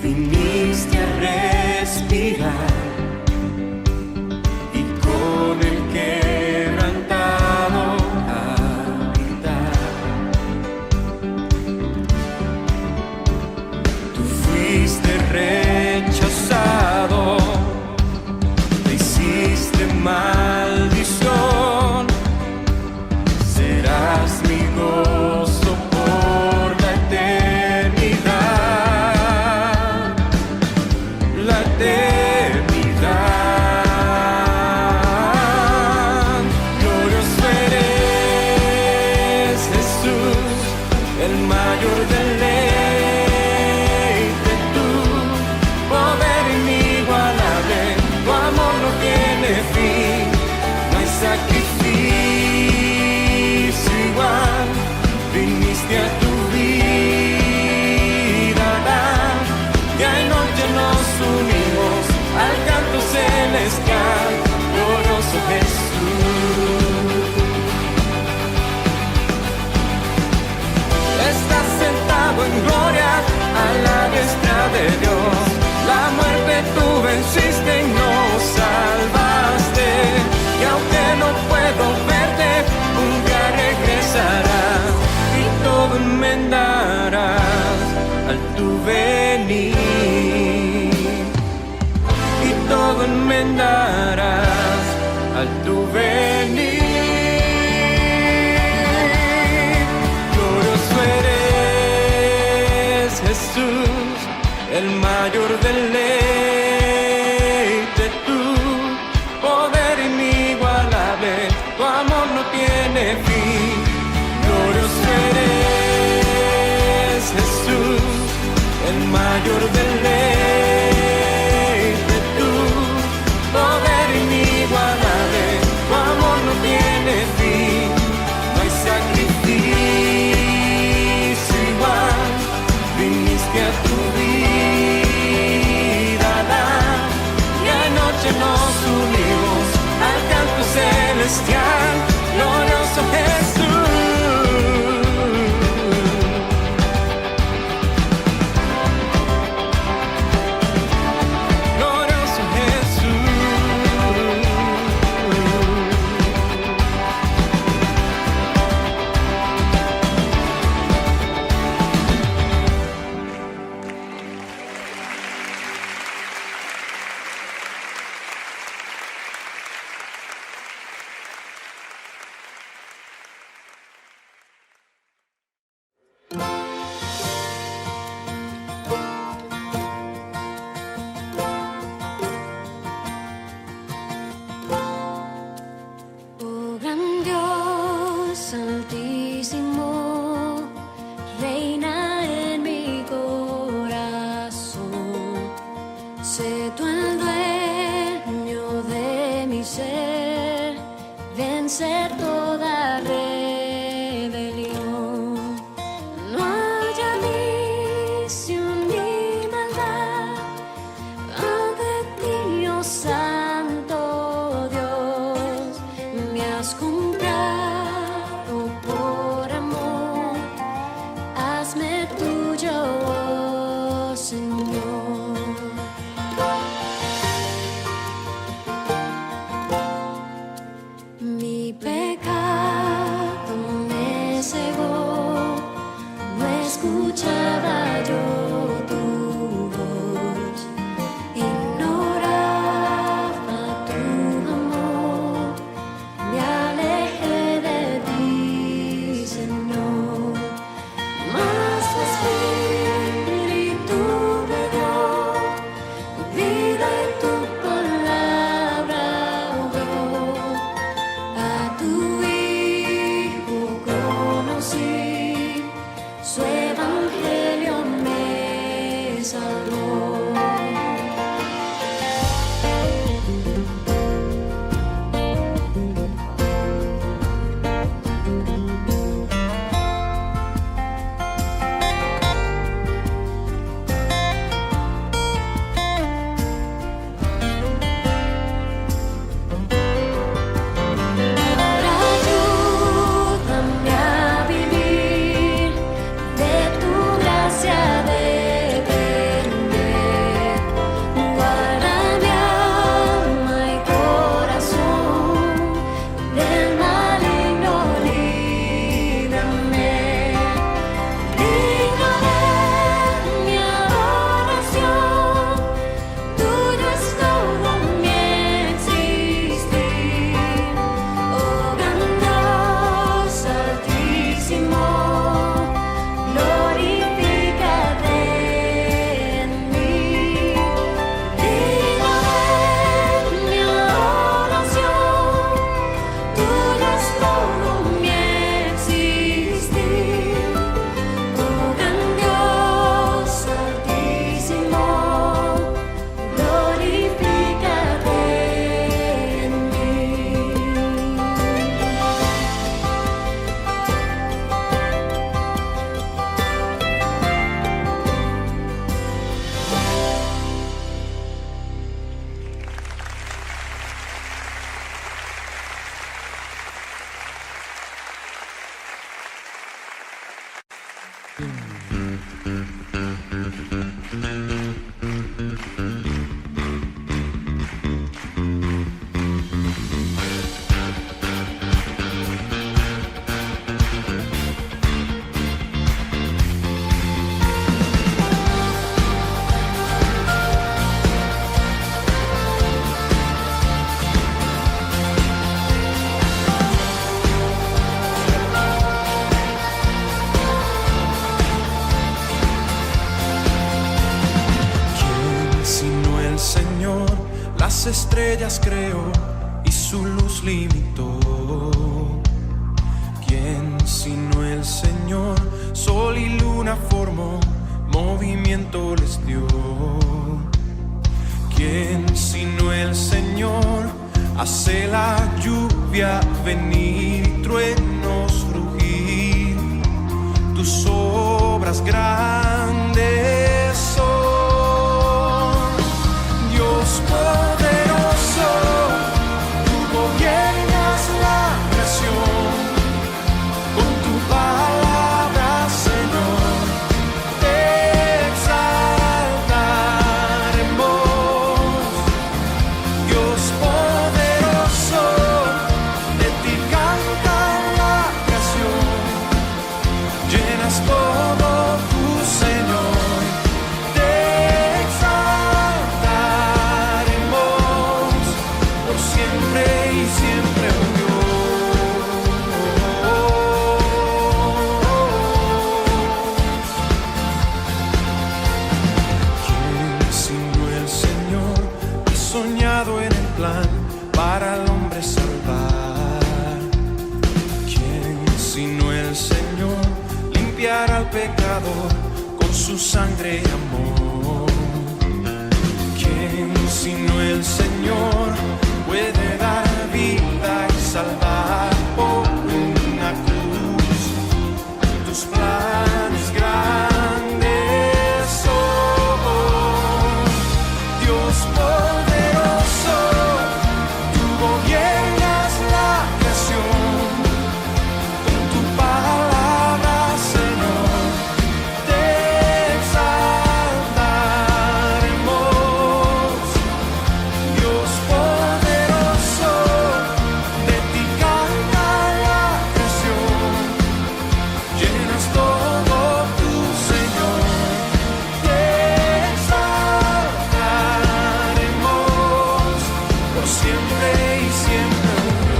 viniste a respirar y con el quebrantado habitar. Tú fuiste rechazado, te hiciste maldición, serás mi gozo por la eternidad, la eternidad. Glorioso eres, Jesús, el mayor deleite, tu poder inigualable, tu amor no tiene fin, no hay sacrificio igual, viniste a tu vida dar, día y noche nos unimos al canto celestial, glorioso Jesús. Estás sentado en gloria a la diestra de Dios, la muerte tú venciste y nos salvaste, y aunque no puedo verte, un día regresarás y todo enmendarás al tu venir, y todo enmendarás al tu venir. Glorioso eres, Jesús, el mayor deleite, tu poder inigualable, tu amor no tiene fin. Glorioso eres, Jesús, el mayor deleite, tu poder inigualable, tu amor no tiene fin, no hay sacrificio igual, viniste a tu vida dar, y anoche nos unimos al canto celestial, glorioso Jesús. Glorioso Oh gran Dios altísimo, reina en mi corazón, sé tú el dueño de mi ser, vencer toda rebelión. No haya vicio ni maldad ante ti, oh Santo Dios, me has comprado por amor, hazme tuyo, oh Señor. Mi pecado Las estrellas creó y su luz limitó. ¿Quién sino el Señor? Sol y luna formó, movimiento les dio. ¿Quién sino el Señor? Hace la lluvia venir y truenos rugir. Tus obras grandes son, Dios poderoso. Tú gobiernas la creación, con tu palabra, Señor, te exaltaremos. Dios poderoso, de ti canta la creación, llenas todo tu Señor, te exaltaremos por siempre y siempre, oh Dios. ¿Quién sino el Señor ha soñado en el plan para el hombre salvar? ¿Quién sino el Señor limpiará al pecador con su sangre y amor? ¿Quién sino el Señor puede dar vida y salvar por una cruz? Tus planes grandes son, Dios poderoso. Tú gobiernas la creación, con tu palabra, Señor, te exaltaremos. Dios poderoso, de ti canta la creación, llenas todo tu Señor, te exaltaremos por siempre y siempre, oh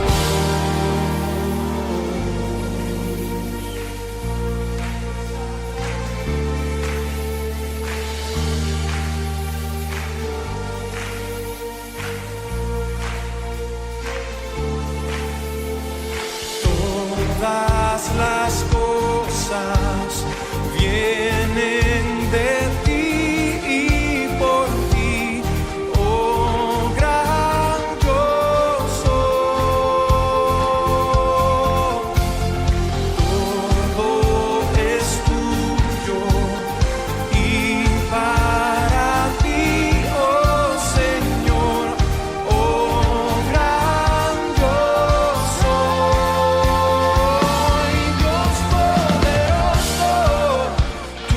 Todas las cosas vienen de ti y por ti, oh gran yo soy. Todo es tuyo y para ti, oh Señor, oh gran yo soy. Dios poderoso, tú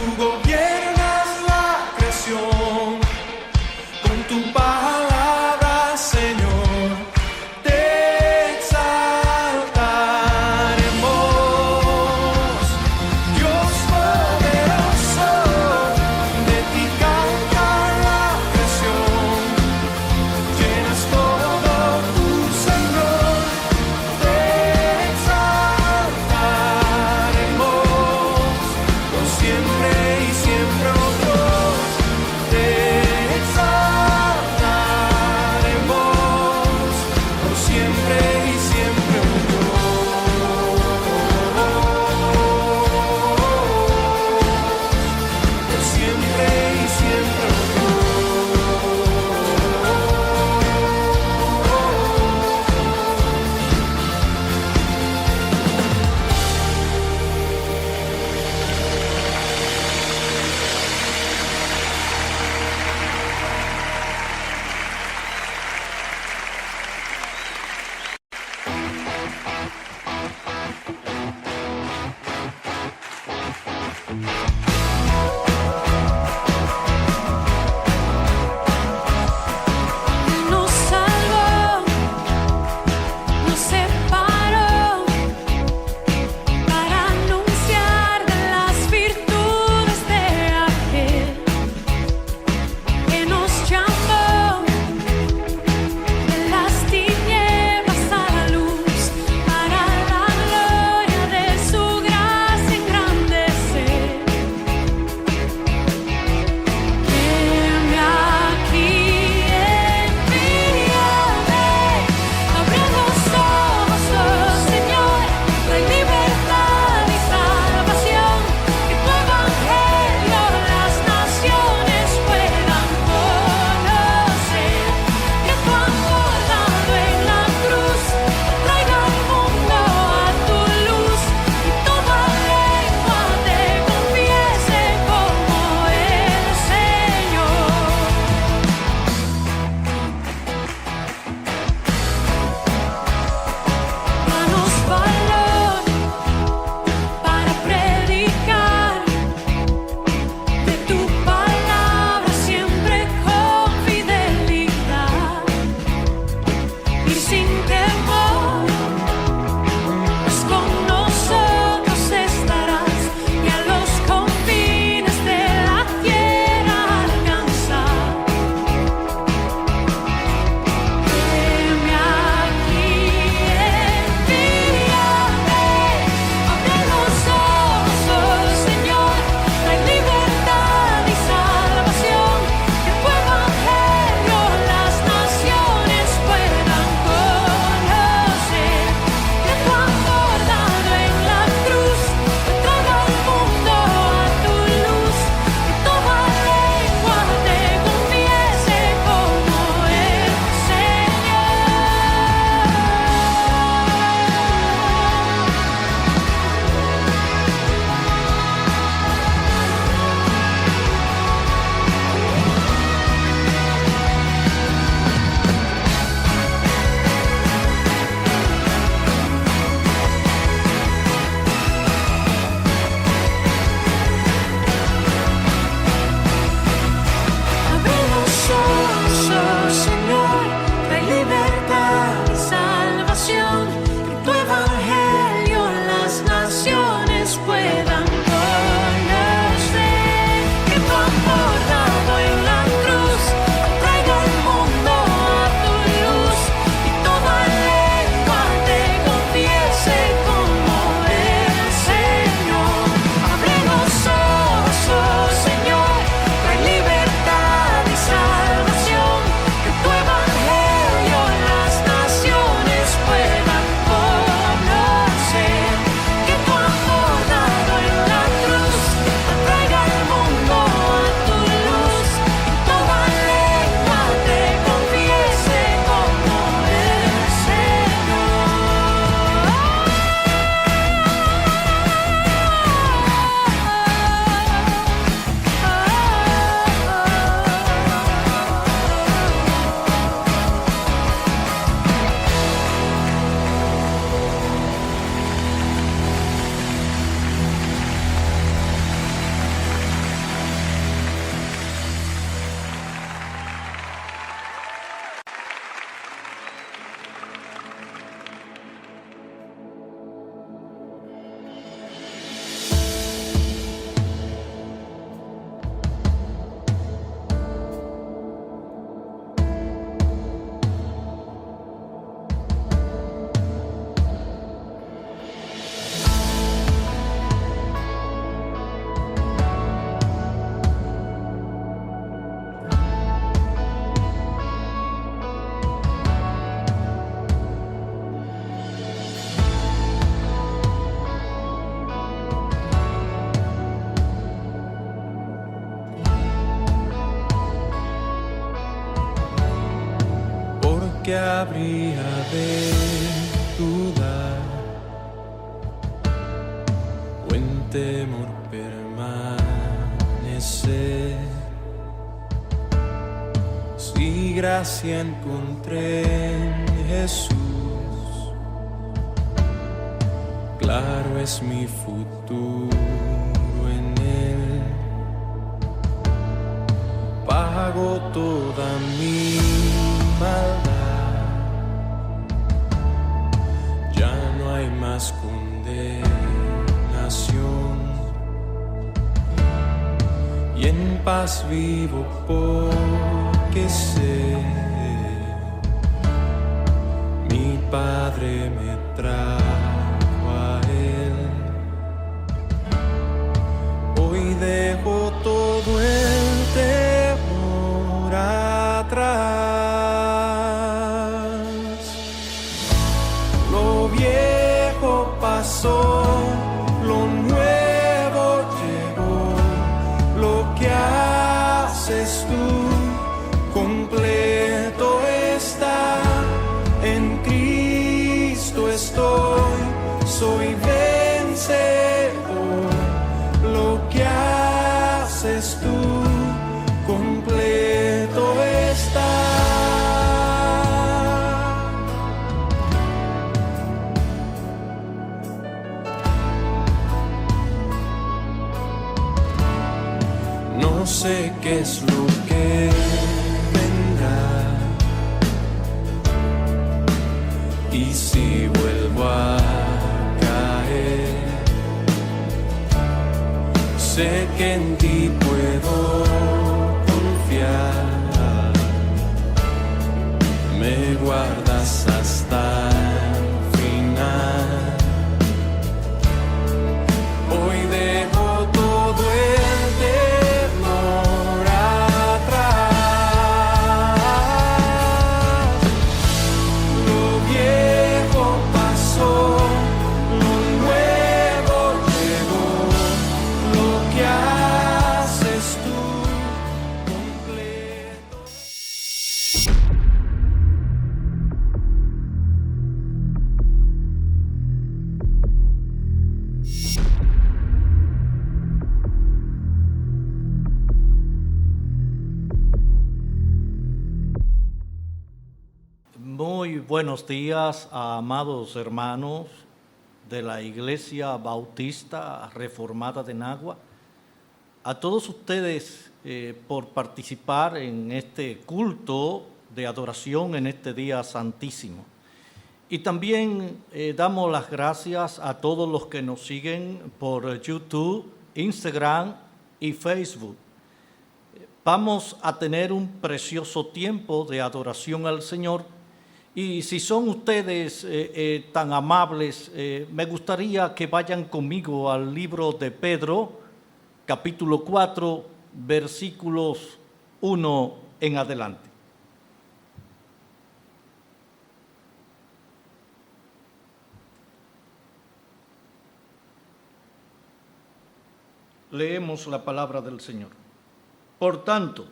que habría de dudar o en temor permanecer? Si gracia encontré en Jesús, claro es mi futuro en Él. Pago toda mi maldad, ya no hay más condenación, y en paz vivo porque sé mi Padre me trajo a Él. Hoy dejo todo el temor atrás. Lo viejo pasó, lo nuevo llegó. Lo que haces tú completo está. En Cristo estoy, soy vencedor. Lo que haces tú completo está. No sé qué es lo que vendrá, y si vuelvo a caer, sé que en ti puedo confiar. Me guardas hasta el final. Hoy dejo todo el temor atrás. Lo viejo pasó, lo nuevo llegó. Lo que haces tú completo. Muy buenos días, amados hermanos de la Iglesia Bautista Reformada de Nagua. A todos ustedes por participar en este culto de adoración en este día santísimo. Y también damos las gracias a todos los que nos siguen por YouTube, Instagram y Facebook. Vamos a tener un precioso tiempo de adoración al Señor. Y si son ustedes tan amables, me gustaría que vayan conmigo al libro de Pedro, capítulo 4, versículos 1 en adelante. Leemos la palabra del Señor. Por tanto,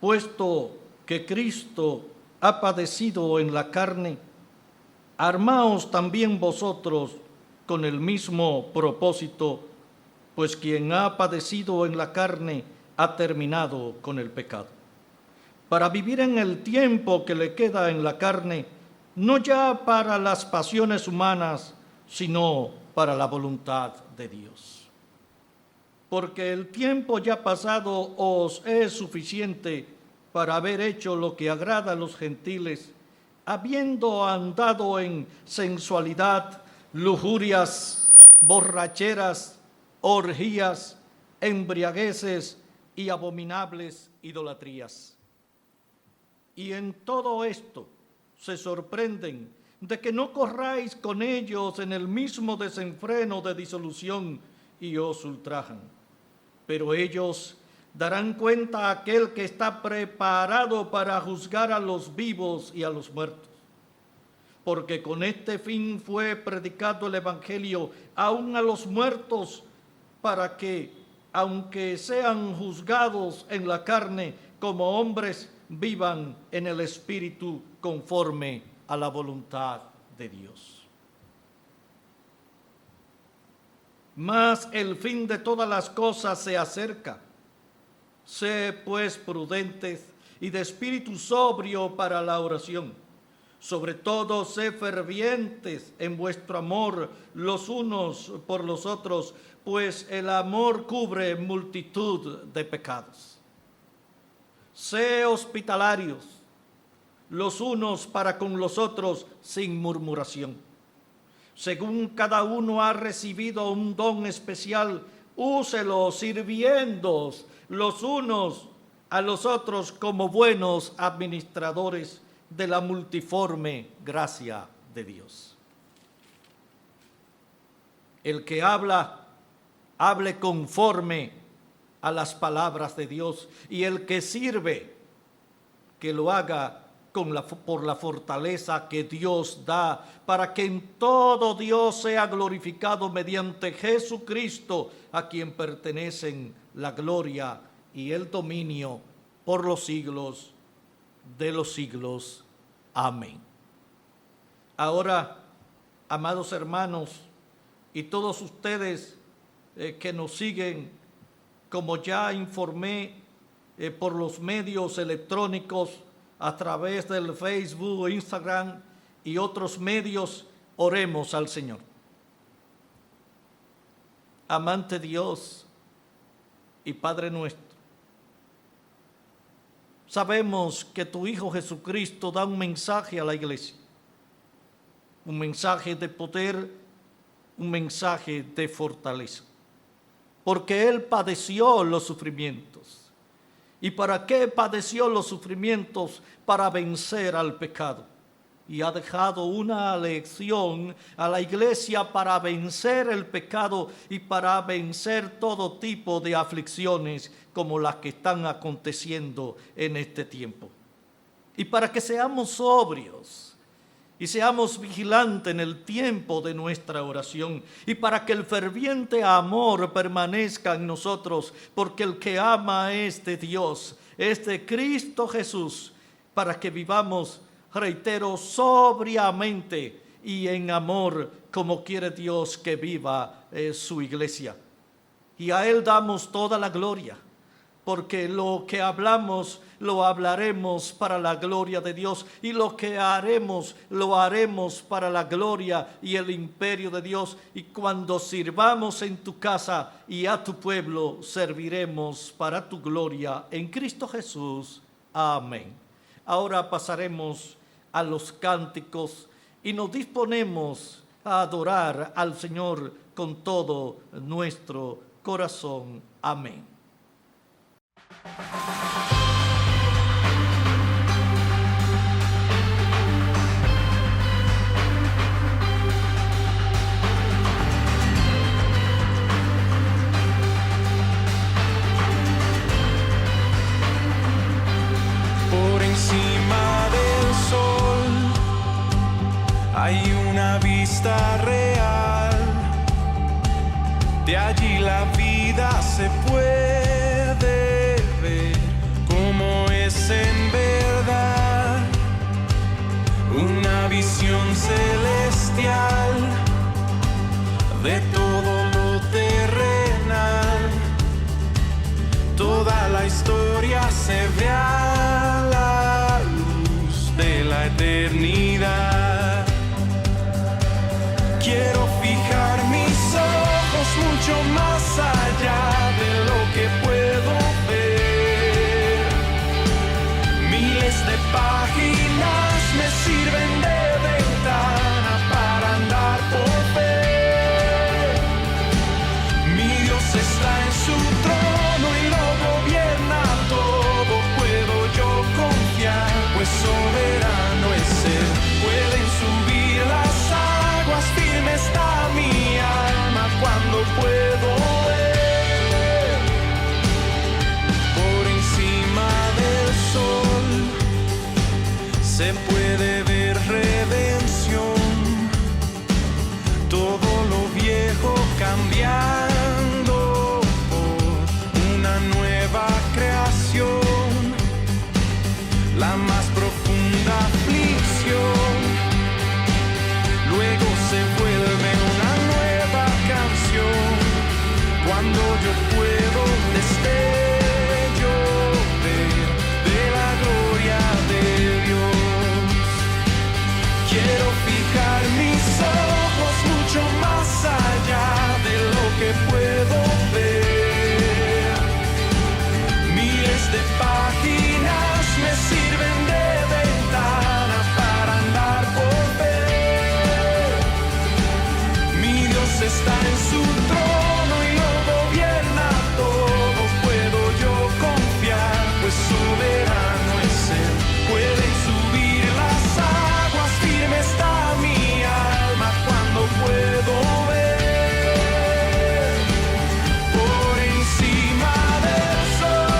puesto que Cristo ha padecido en la carne, armaos también vosotros con el mismo propósito, pues quien ha padecido en la carne ha terminado con el pecado, para vivir en el tiempo que le queda en la carne, no ya para las pasiones humanas, sino para la voluntad de Dios. Porque el tiempo ya pasado os es suficiente para haber hecho lo que agrada a los gentiles, habiendo andado en sensualidad, lujurias, borracheras, orgías, embriagueces y abominables idolatrías. Y en todo esto se sorprenden de que no corráis con ellos en el mismo desenfreno de disolución y os ultrajan. Pero ellos darán cuenta a aquel que está preparado para juzgar a los vivos y a los muertos. Porque con este fin fue predicado el Evangelio aún a los muertos, para que aunque sean juzgados en la carne como hombres, vivan en el Espíritu conforme a la voluntad de Dios. Mas el fin de todas las cosas se acerca. Sé pues prudentes y de espíritu sobrio para la oración. Sobre todo, sé fervientes en vuestro amor los unos por los otros, pues el amor cubre multitud de pecados. Sé hospitalarios los unos para con los otros sin murmuración. Según cada uno ha recibido un don especial, úselo sirviendo los unos a los otros como buenos administradores de la multiforme gracia de Dios. El que habla, hable conforme a las palabras de Dios, y el que sirve, que lo haga por la fortaleza que Dios da, para que en todo Dios sea glorificado mediante Jesucristo, a quien pertenecen la gloria y el dominio por los siglos de los siglos. Amén. Ahora, amados hermanos, y todos ustedes que nos siguen, como ya informé, por los medios electrónicos, a través del Facebook, Instagram y otros medios, oremos al Señor. Amante Dios y Padre nuestro, sabemos que tu Hijo Jesucristo da un mensaje a la iglesia, un mensaje de poder, un mensaje de fortaleza, porque Él padeció los sufrimientos. ¿Y para qué padeció los sufrimientos? Para vencer al pecado. Y ha dejado una lección a la iglesia para vencer el pecado y para vencer todo tipo de aflicciones como las que están aconteciendo en este tiempo. Y para que seamos sobrios y seamos vigilantes en el tiempo de nuestra oración, y para que el ferviente amor permanezca en nosotros, porque el que ama es de Dios, es de Cristo Jesús, para que vivamos, reitero, sobriamente y en amor, como quiere Dios que viva su iglesia. Y a Él damos toda la gloria, porque lo que hablamos lo hablaremos para la gloria de Dios, y lo que haremos lo haremos para la gloria y el imperio de Dios. Y cuando sirvamos en tu casa y a tu pueblo, serviremos para tu gloria en Cristo Jesús. Amén. Ahora pasaremos a los cánticos y nos disponemos a adorar al Señor con todo nuestro corazón. Amén. Por encima del sol hay una vista real, de allí la vida se puede ver como es en verdad, una visión celestial de todo lo terrenal. Toda la historia se ve a la luz de la eternidad. Quiero fijar mis ojos mucho más allá de lo que la más profunda aflicción. Luego se vuelve una nueva canción, cuando yo puedo destello ver de la gloria de Dios. Quiero fijar mis ojos mucho más allá de lo que puedo ver. Miles de páginas me sirven de ventana para andar por ver. Mi Dios está en su trono y lo gobierna todo. Puedo yo confiar, pues soberano es Él. Pueden subir las aguas, firme está mi alma cuando puedo ver por encima del sol,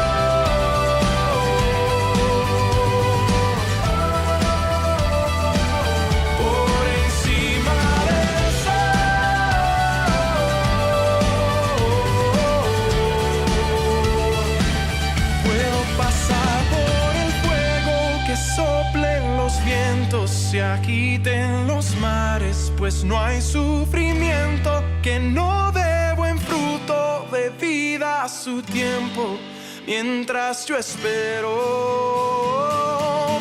por encima del sol. Puedo pasar por el fuego, que soplen los vientos, se agiten los mares, pues no hay sufrimiento que no dé buen fruto de vida a su tiempo, mientras yo espero.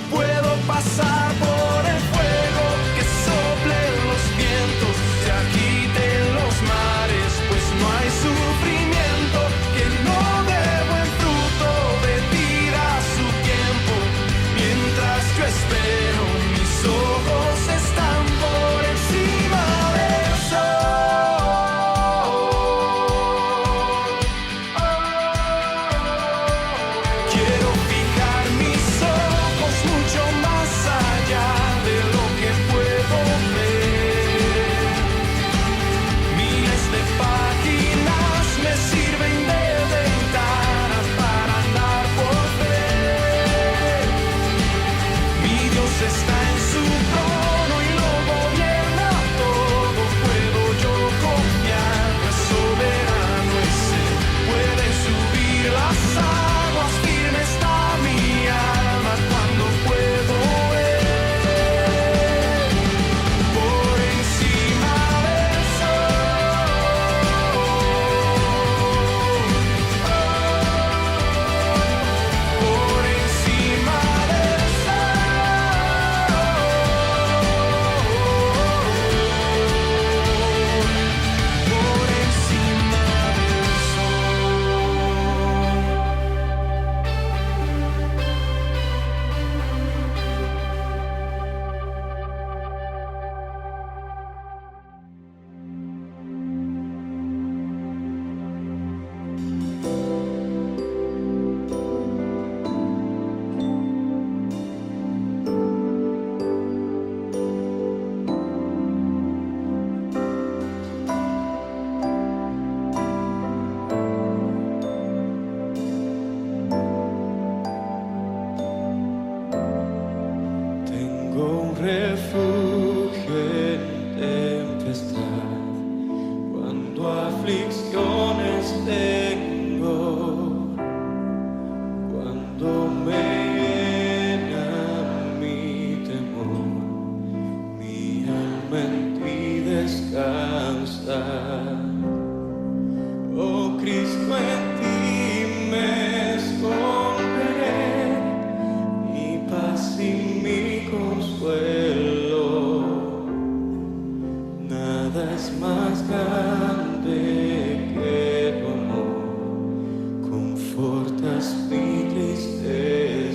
Puedo pasar por el fuego, que soplen los vientos, se agiten los mares, pues no hay sufrimiento que no dé buen fruto de vida a su tiempo, mientras yo espero. Mis ojos están por encima del sol. Quiero fijar mis ojos mucho más allá de lo que puedo ver. Miles de páginas me sirven de ventana para andar por ver. Mi Dios está en su trono y lo gobierna todo. Puedo yo confiar, pues soberano es Él. Pueden subir las aguas, firme está mi alma cuando puedo ver por encima del sol, por encima del por encima del Tengo un refugio en tempestad, cuando aflicciones tengo, cuando me llena mi temor, mi alma en ti descansa. Oh Cristo, en ti me esconderé, mi paz y mi consuelo. Nada es más grande que tu amor, confortas mi tristeza.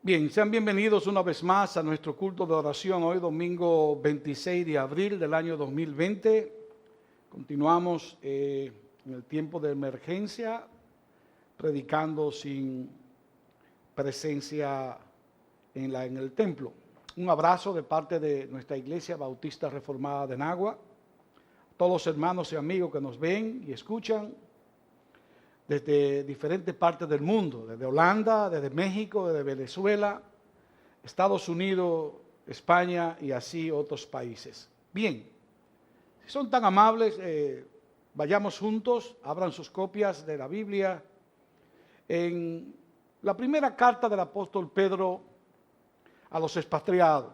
Bien, sean bienvenidos una vez más a nuestro culto de oración hoy domingo 26 de abril del año 2020. Continuamos en el tiempo de emergencia, predicando sin presencia en el templo. Un abrazo de parte de nuestra Iglesia Bautista Reformada de Nagua, todos los hermanos y amigos que nos ven y escuchan desde diferentes partes del mundo, desde Holanda, desde México, desde Venezuela, Estados Unidos, España y así otros países. Bien, si son tan amables, vayamos juntos, abran sus copias de la Biblia. En la primera carta del apóstol Pedro a los expatriados,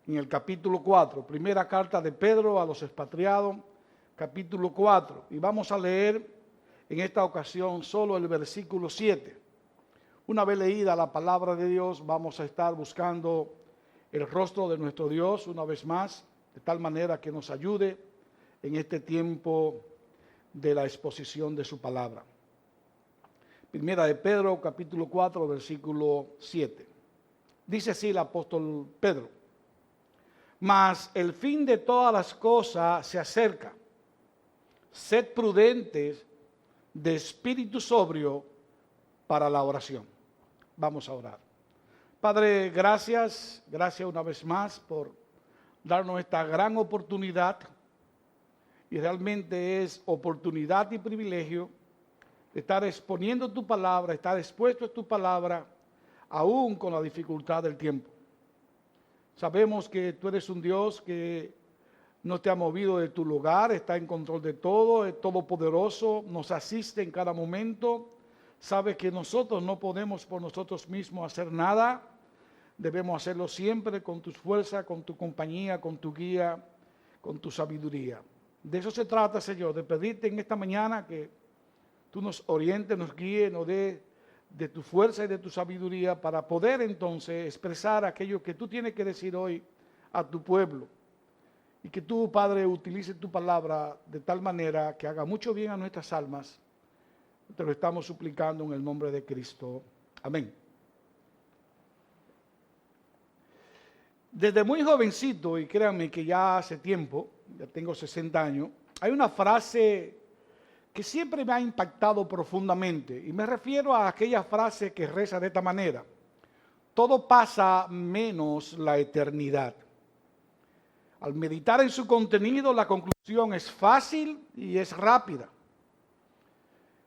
en el capítulo 4, primera carta de Pedro a los expatriados, capítulo 4, y vamos a leer en esta ocasión solo el versículo 7. Una vez leída la palabra de Dios, vamos a estar buscando el rostro de nuestro Dios una vez más, de tal manera que nos ayude en este tiempo de la exposición de su palabra. Primera de Pedro, capítulo 4, versículo 7. Dice así el apóstol Pedro: mas el fin de todas las cosas se acerca. Sed prudentes, de espíritu sobrio para la oración. Vamos a orar. Padre, gracias una vez más por darnos esta gran oportunidad, y realmente es oportunidad y privilegio de estar exponiendo tu palabra, estar expuesto a tu palabra, aún con la dificultad del tiempo. Sabemos que tú eres un Dios que no te ha movido de tu lugar, está en control de todo, es todopoderoso, nos asiste en cada momento. Sabes que nosotros no podemos por nosotros mismos hacer nada, debemos hacerlo siempre con tus fuerzas, con tu compañía, con tu guía, con tu sabiduría. De eso se trata, Señor, de pedirte en esta mañana que tú nos orientes, nos guíes, nos dé de tu fuerza y de tu sabiduría para poder entonces expresar aquello que tú tienes que decir hoy a tu pueblo. Y que tú, Padre, utilices tu palabra de tal manera que haga mucho bien a nuestras almas. Te lo estamos suplicando en el nombre de Cristo. Amén. Desde muy jovencito, y créanme que ya hace tiempo, ya tengo 60 años, hay una frase que siempre me ha impactado profundamente. Y me refiero a aquella frase que reza de esta manera: todo pasa menos la eternidad. Al meditar en su contenido, la conclusión es fácil y es rápida.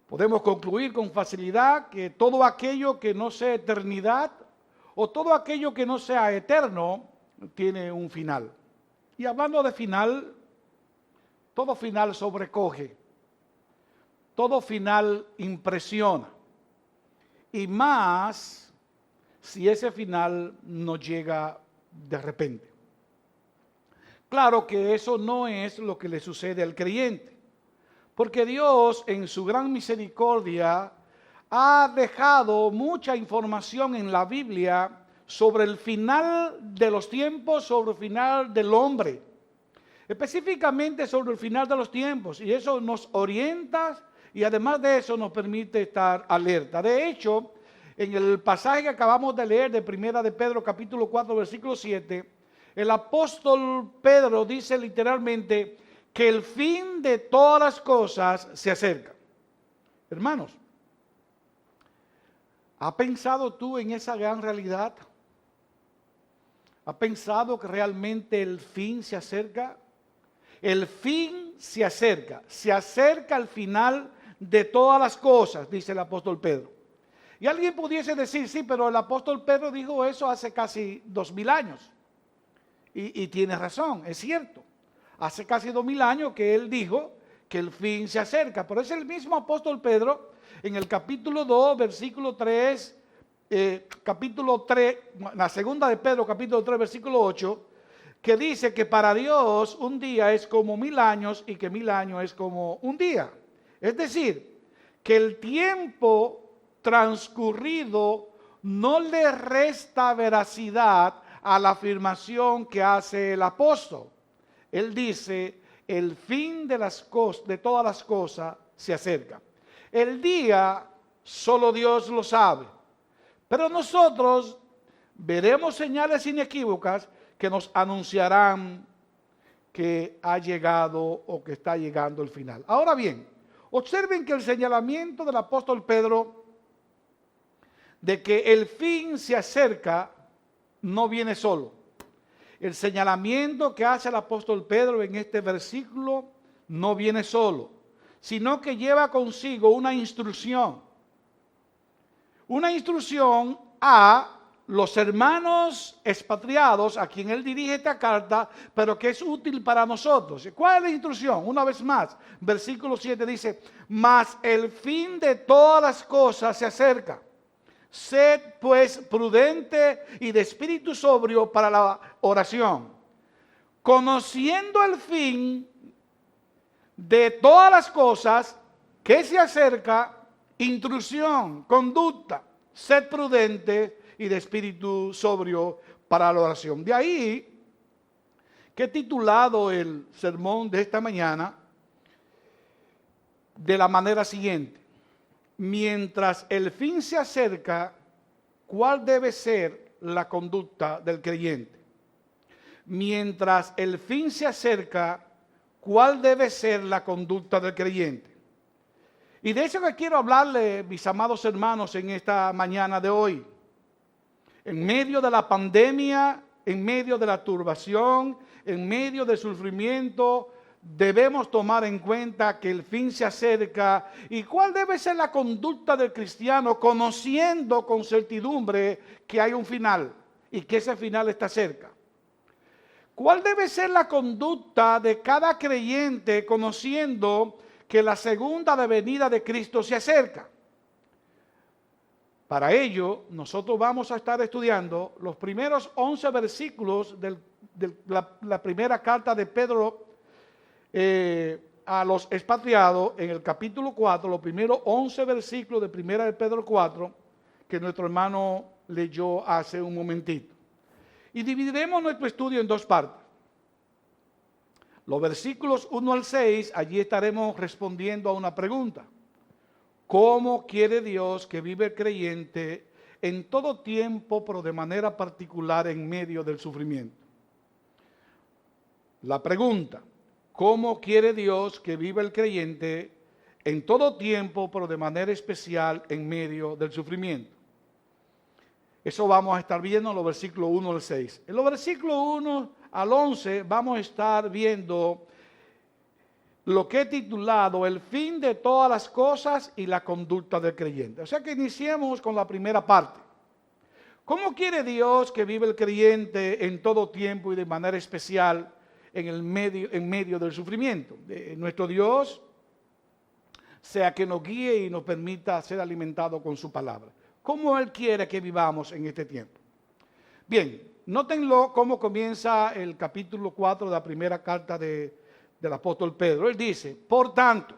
Podemos concluir con facilidad que todo aquello que no sea eternidad o todo aquello que no sea eterno tiene un final. Y hablando de final, todo final sobrecoge, todo final impresiona. Y más si ese final no llega de repente. Claro que eso no es lo que le sucede al creyente, porque Dios en su gran misericordia ha dejado mucha información en la Biblia sobre el final de los tiempos, sobre el final del hombre, específicamente sobre el final de los tiempos, y eso nos orienta y además de eso nos permite estar alerta. De hecho, en el pasaje que acabamos de leer de Primera de Pedro capítulo 4 versículo 7, el apóstol Pedro dice literalmente que el fin de todas las cosas se acerca. Hermanos, ¿has pensado tú en esa gran realidad? ¿Has pensado que realmente el fin se acerca? El fin se acerca al final de todas las cosas, dice el apóstol Pedro. Y alguien pudiese decir, sí, pero el apóstol Pedro dijo eso hace casi 2000 años. Y tiene razón, es cierto. Hace casi 2000 años que él dijo que el fin se acerca. Pero es el mismo apóstol Pedro en el capítulo 2, versículo 3, capítulo 3, la segunda de Pedro, capítulo 3, versículo 8, que dice que para Dios un día es como 1000 años y que 1000 años es como un día. Es decir, que el tiempo transcurrido no le resta veracidad a la afirmación que hace el apóstol. Él dice, el fin de todas las cosas se acerca. El día solo Dios lo sabe, pero nosotros veremos señales inequívocas que nos anunciarán que ha llegado o que está llegando el final. Ahora bien, observen que el señalamiento del apóstol Pedro de que el fin se acerca no viene solo. El señalamiento que hace el apóstol Pedro en este versículo no viene solo, sino que lleva consigo una instrucción. Una instrucción a los hermanos expatriados a quien él dirige esta carta, pero que es útil para nosotros. ¿Cuál es la instrucción? Una vez más, versículo 7 dice, mas el fin de todas las cosas se acerca. Sed pues prudente y de espíritu sobrio para la oración, conociendo el fin de todas las cosas que se acerca, instrucción, conducta, sed prudente y de espíritu sobrio para la oración. De ahí que he titulado el sermón de esta mañana de la manera siguiente: mientras el fin se acerca, ¿cuál debe ser la conducta del creyente? Mientras el fin se acerca, ¿cuál debe ser la conducta del creyente? Y de eso que quiero hablarle, mis amados hermanos, en esta mañana de hoy. En medio de la pandemia, en medio de la turbación, en medio del sufrimiento, debemos tomar en cuenta que el fin se acerca. ¿Y cuál debe ser la conducta del cristiano, conociendo con certidumbre que hay un final y que ese final está cerca? ¿Cuál debe ser la conducta de cada creyente, conociendo que la segunda venida de Cristo se acerca? Para ello, nosotros vamos a estar estudiando los primeros 11 versículos de la primera carta de Pedro a los expatriados, en el capítulo 4, los primeros 11 versículos de primera de Pedro 4, que nuestro hermano leyó hace un momentito. Y dividiremos nuestro estudio en dos partes. Los versículos 1 al 6, allí estaremos respondiendo a una pregunta. ¿Cómo quiere Dios que vive el creyente en todo tiempo, pero de manera particular en medio del sufrimiento? La pregunta: ¿cómo quiere Dios que viva el creyente en todo tiempo, pero de manera especial en medio del sufrimiento? Eso vamos a estar viendo en los versículos 1 al 6. En los versículos 1 al 11 vamos a estar viendo lo que he titulado el fin de todas las cosas y la conducta del creyente. O sea que iniciemos con la primera parte. ¿Cómo quiere Dios que vive el creyente en todo tiempo y de manera especial en medio del sufrimiento? Nuestro Dios sea que nos guíe y nos permita ser alimentados con su palabra. ¿Cómo Él quiere que vivamos en este tiempo? Bien, nótenlo cómo comienza el capítulo 4 de la primera carta del apóstol Pedro. Él dice: por tanto,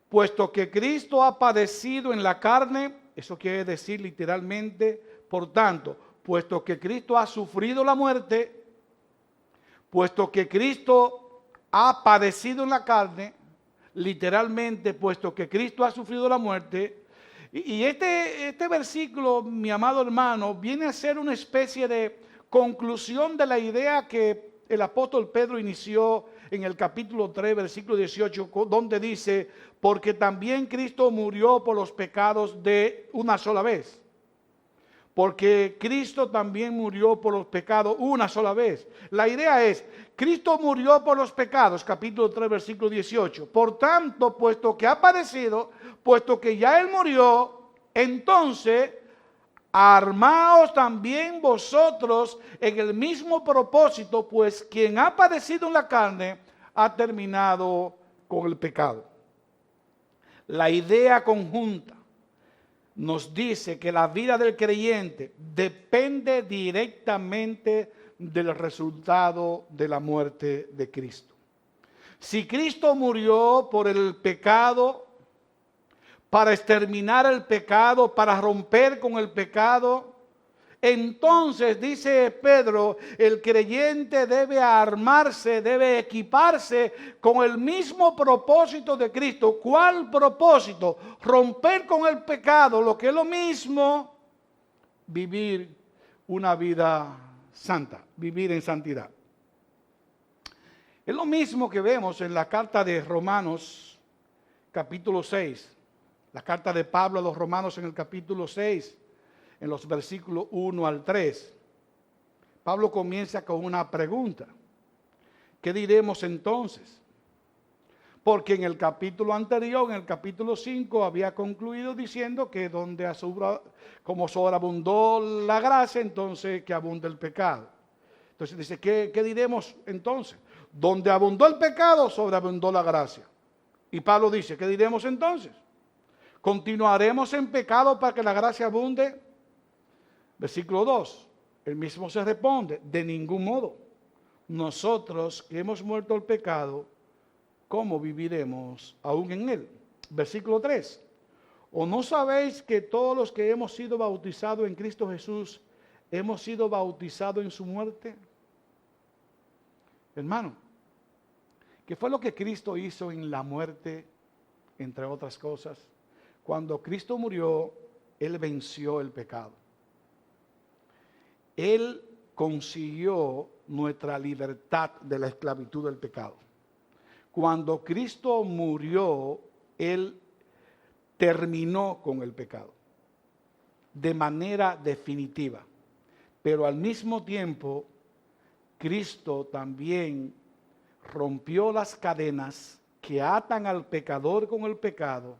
puesto que Cristo ha padecido en la carne, eso quiere decir literalmente, por tanto, puesto que Cristo ha sufrido la muerte, puesto que Cristo ha padecido en la carne, literalmente, puesto que Cristo ha sufrido la muerte. Y este versículo, mi amado hermano, viene a ser una especie de conclusión de la idea que el apóstol Pedro inició en el capítulo 3, versículo 18, donde dice: porque también Cristo murió por los pecados de una sola vez. Porque Cristo también murió por los pecados una sola vez. La idea es, Cristo murió por los pecados, capítulo 3, versículo 18. Por tanto, puesto que ha padecido, puesto que ya Él murió, entonces armaos también vosotros en el mismo propósito, pues quien ha padecido en la carne ha terminado con el pecado. La idea conjunta nos dice que la vida del creyente depende directamente del resultado de la muerte de Cristo. Si Cristo murió por el pecado, para exterminar el pecado, para romper con el pecado, entonces, dice Pedro, el creyente debe armarse, debe equiparse con el mismo propósito de Cristo. ¿Cuál propósito? Romper con el pecado, lo que es lo mismo, vivir una vida santa, vivir en santidad. Es lo mismo que vemos en la carta de Romanos, capítulo 6. La carta de Pablo a los Romanos en el capítulo 6, en los versículos 1 al 3. Pablo comienza con una pregunta. ¿Qué diremos entonces? Porque en el capítulo anterior, en el capítulo 5, había concluido diciendo que como sobreabundó la gracia, entonces que abunda el pecado. Entonces dice, ¿qué diremos entonces? Donde abundó el pecado, sobreabundó la gracia. Y Pablo dice, ¿qué diremos entonces? ¿Continuaremos en pecado para que la gracia abunde? Versículo 2, el mismo se responde, de ningún modo. Nosotros que hemos muerto al pecado, ¿cómo viviremos aún en él? Versículo 3, ¿o no sabéis que todos los que hemos sido bautizados en Cristo Jesús, hemos sido bautizados en su muerte? Hermano, ¿qué fue lo que Cristo hizo en la muerte, entre otras cosas? Cuando Cristo murió, Él venció el pecado. Él consiguió nuestra libertad de la esclavitud del pecado. Cuando Cristo murió, Él terminó con el pecado de manera definitiva. Pero al mismo tiempo, Cristo también rompió las cadenas que atan al pecador con el pecado.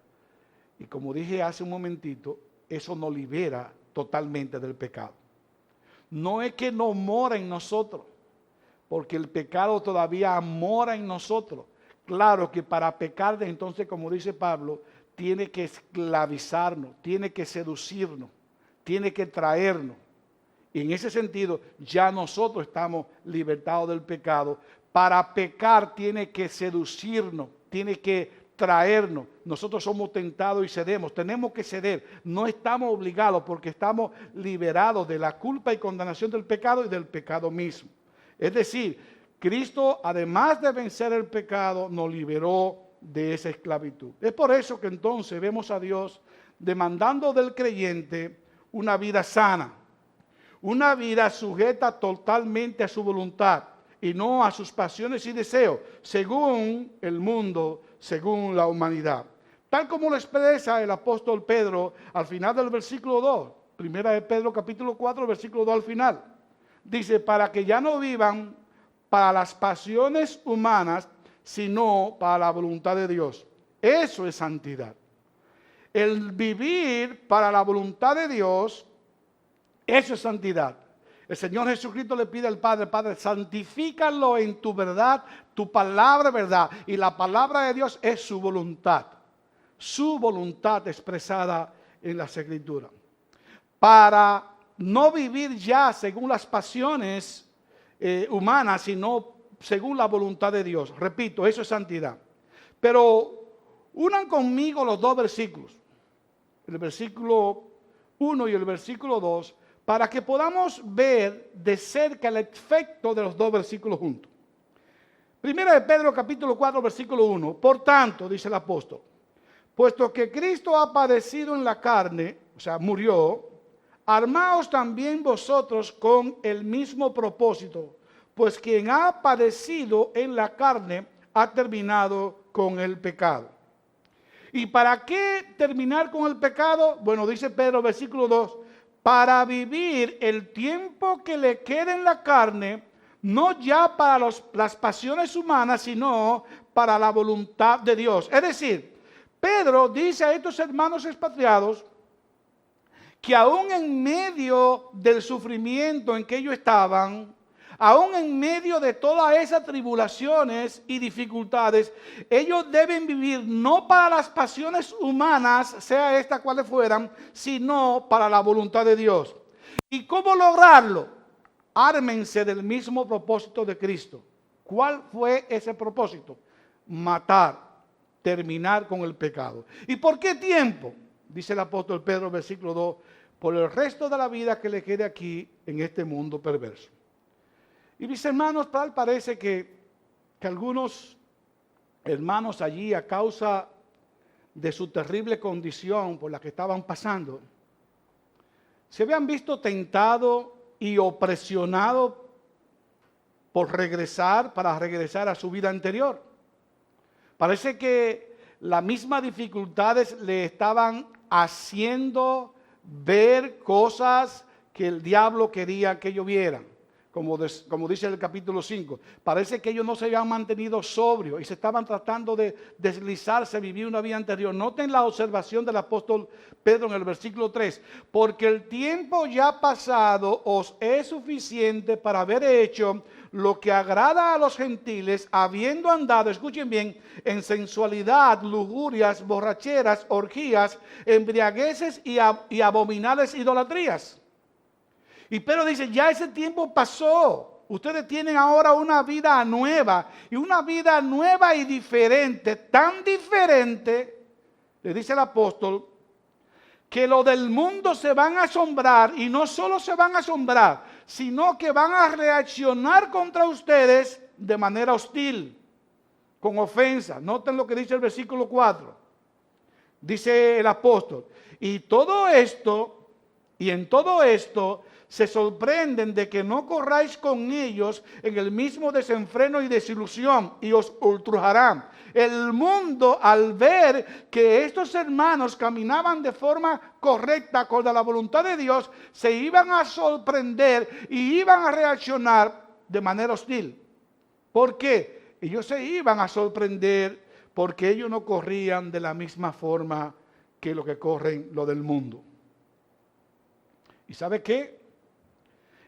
Y como dije hace un momentito, eso nos libera totalmente del pecado. No es que no mora en nosotros, porque el pecado todavía mora en nosotros. Claro que para pecar, entonces, como dice Pablo, tiene que esclavizarnos, tiene que seducirnos, tiene que traernos. Y en ese sentido, ya nosotros estamos libertados del pecado. Para pecar tiene que seducirnos, tiene que traernos. Nosotros somos tentados y cedemos, tenemos que ceder. No estamos obligados porque estamos liberados de la culpa y condenación del pecado y del pecado mismo. Es decir, Cristo, además de vencer el pecado, nos liberó de esa esclavitud. Es por eso que entonces vemos a Dios demandando del creyente una vida sana, una vida sujeta totalmente a su voluntad y no a sus pasiones y deseos, según el mundo, según la humanidad. Tal como lo expresa el apóstol Pedro al final del versículo 2, primera de Pedro capítulo 4, versículo 2 al final. Dice, para que ya no vivan para las pasiones humanas, sino para la voluntad de Dios. Eso es santidad. El vivir para la voluntad de Dios, eso es santidad. El Señor Jesucristo le pide al Padre, Padre, santifícalo en tu verdad, tu palabra es verdad. Y la palabra de Dios es su voluntad expresada en las Escrituras. Para no vivir ya según las pasiones humanas, sino según la voluntad de Dios. Repito, eso es santidad. Pero unan conmigo los dos versículos, el versículo 1 y el versículo 2, para que podamos ver de cerca el efecto de los dos versículos juntos. Primera de Pedro capítulo 4 versículo 1. Por tanto, dice el apóstol, puesto que Cristo ha padecido en la carne, o sea, murió, armaos también vosotros con el mismo propósito, pues quien ha padecido en la carne ha terminado con el pecado. ¿Y para qué terminar con el pecado? Bueno, dice Pedro, versículo 2, para vivir el tiempo que le queda en la carne, no ya para las pasiones humanas, sino para la voluntad de Dios. Es decir, Pedro dice a estos hermanos expatriados que aún en medio del sufrimiento en que ellos estaban, aún en medio de todas esas tribulaciones y dificultades, ellos deben vivir no para las pasiones humanas, sea estas cuales fueran, sino para la voluntad de Dios. ¿Y cómo lograrlo? Ármense del mismo propósito de Cristo. ¿Cuál fue ese propósito? Matar, terminar con el pecado. ¿Y por qué tiempo? Dice el apóstol Pedro, versículo 2, por el resto de la vida que le quede aquí en este mundo perverso. Y mis hermanos, tal parece que algunos hermanos allí, a causa de su terrible condición por la que estaban pasando, se habían visto tentados y opresionado para regresar a su vida anterior. Parece que las mismas dificultades le estaban haciendo ver cosas que el diablo quería que ellos vieran. Como dice el capítulo 5, parece que ellos no se habían mantenido sobrios y se estaban tratando de deslizarse, vivir una vida anterior. Noten la observación del apóstol Pedro en el versículo 3. Porque el tiempo ya pasado os es suficiente para haber hecho lo que agrada a los gentiles, habiendo andado, escuchen bien, en sensualidad, lujurias, borracheras, orgías, embriagueces y abominables idolatrías. Y Pedro dice, ya ese tiempo pasó. Ustedes tienen ahora una vida nueva. Y una vida nueva y diferente. Tan diferente, le dice el apóstol, que lo del mundo se van a asombrar. Y no solo se van a asombrar, sino que van a reaccionar contra ustedes de manera hostil, con ofensa. Noten lo que dice el versículo 4. Dice el apóstol, y en todo esto se sorprenden de que no corráis con ellos en el mismo desenfreno y desilusión, y os ultrajarán. El mundo, al ver que estos hermanos caminaban de forma correcta con la voluntad de Dios, se iban a sorprender y iban a reaccionar de manera hostil. ¿Por qué? Ellos se iban a sorprender porque ellos no corrían de la misma forma que lo que corren lo del mundo. ¿Y sabe qué?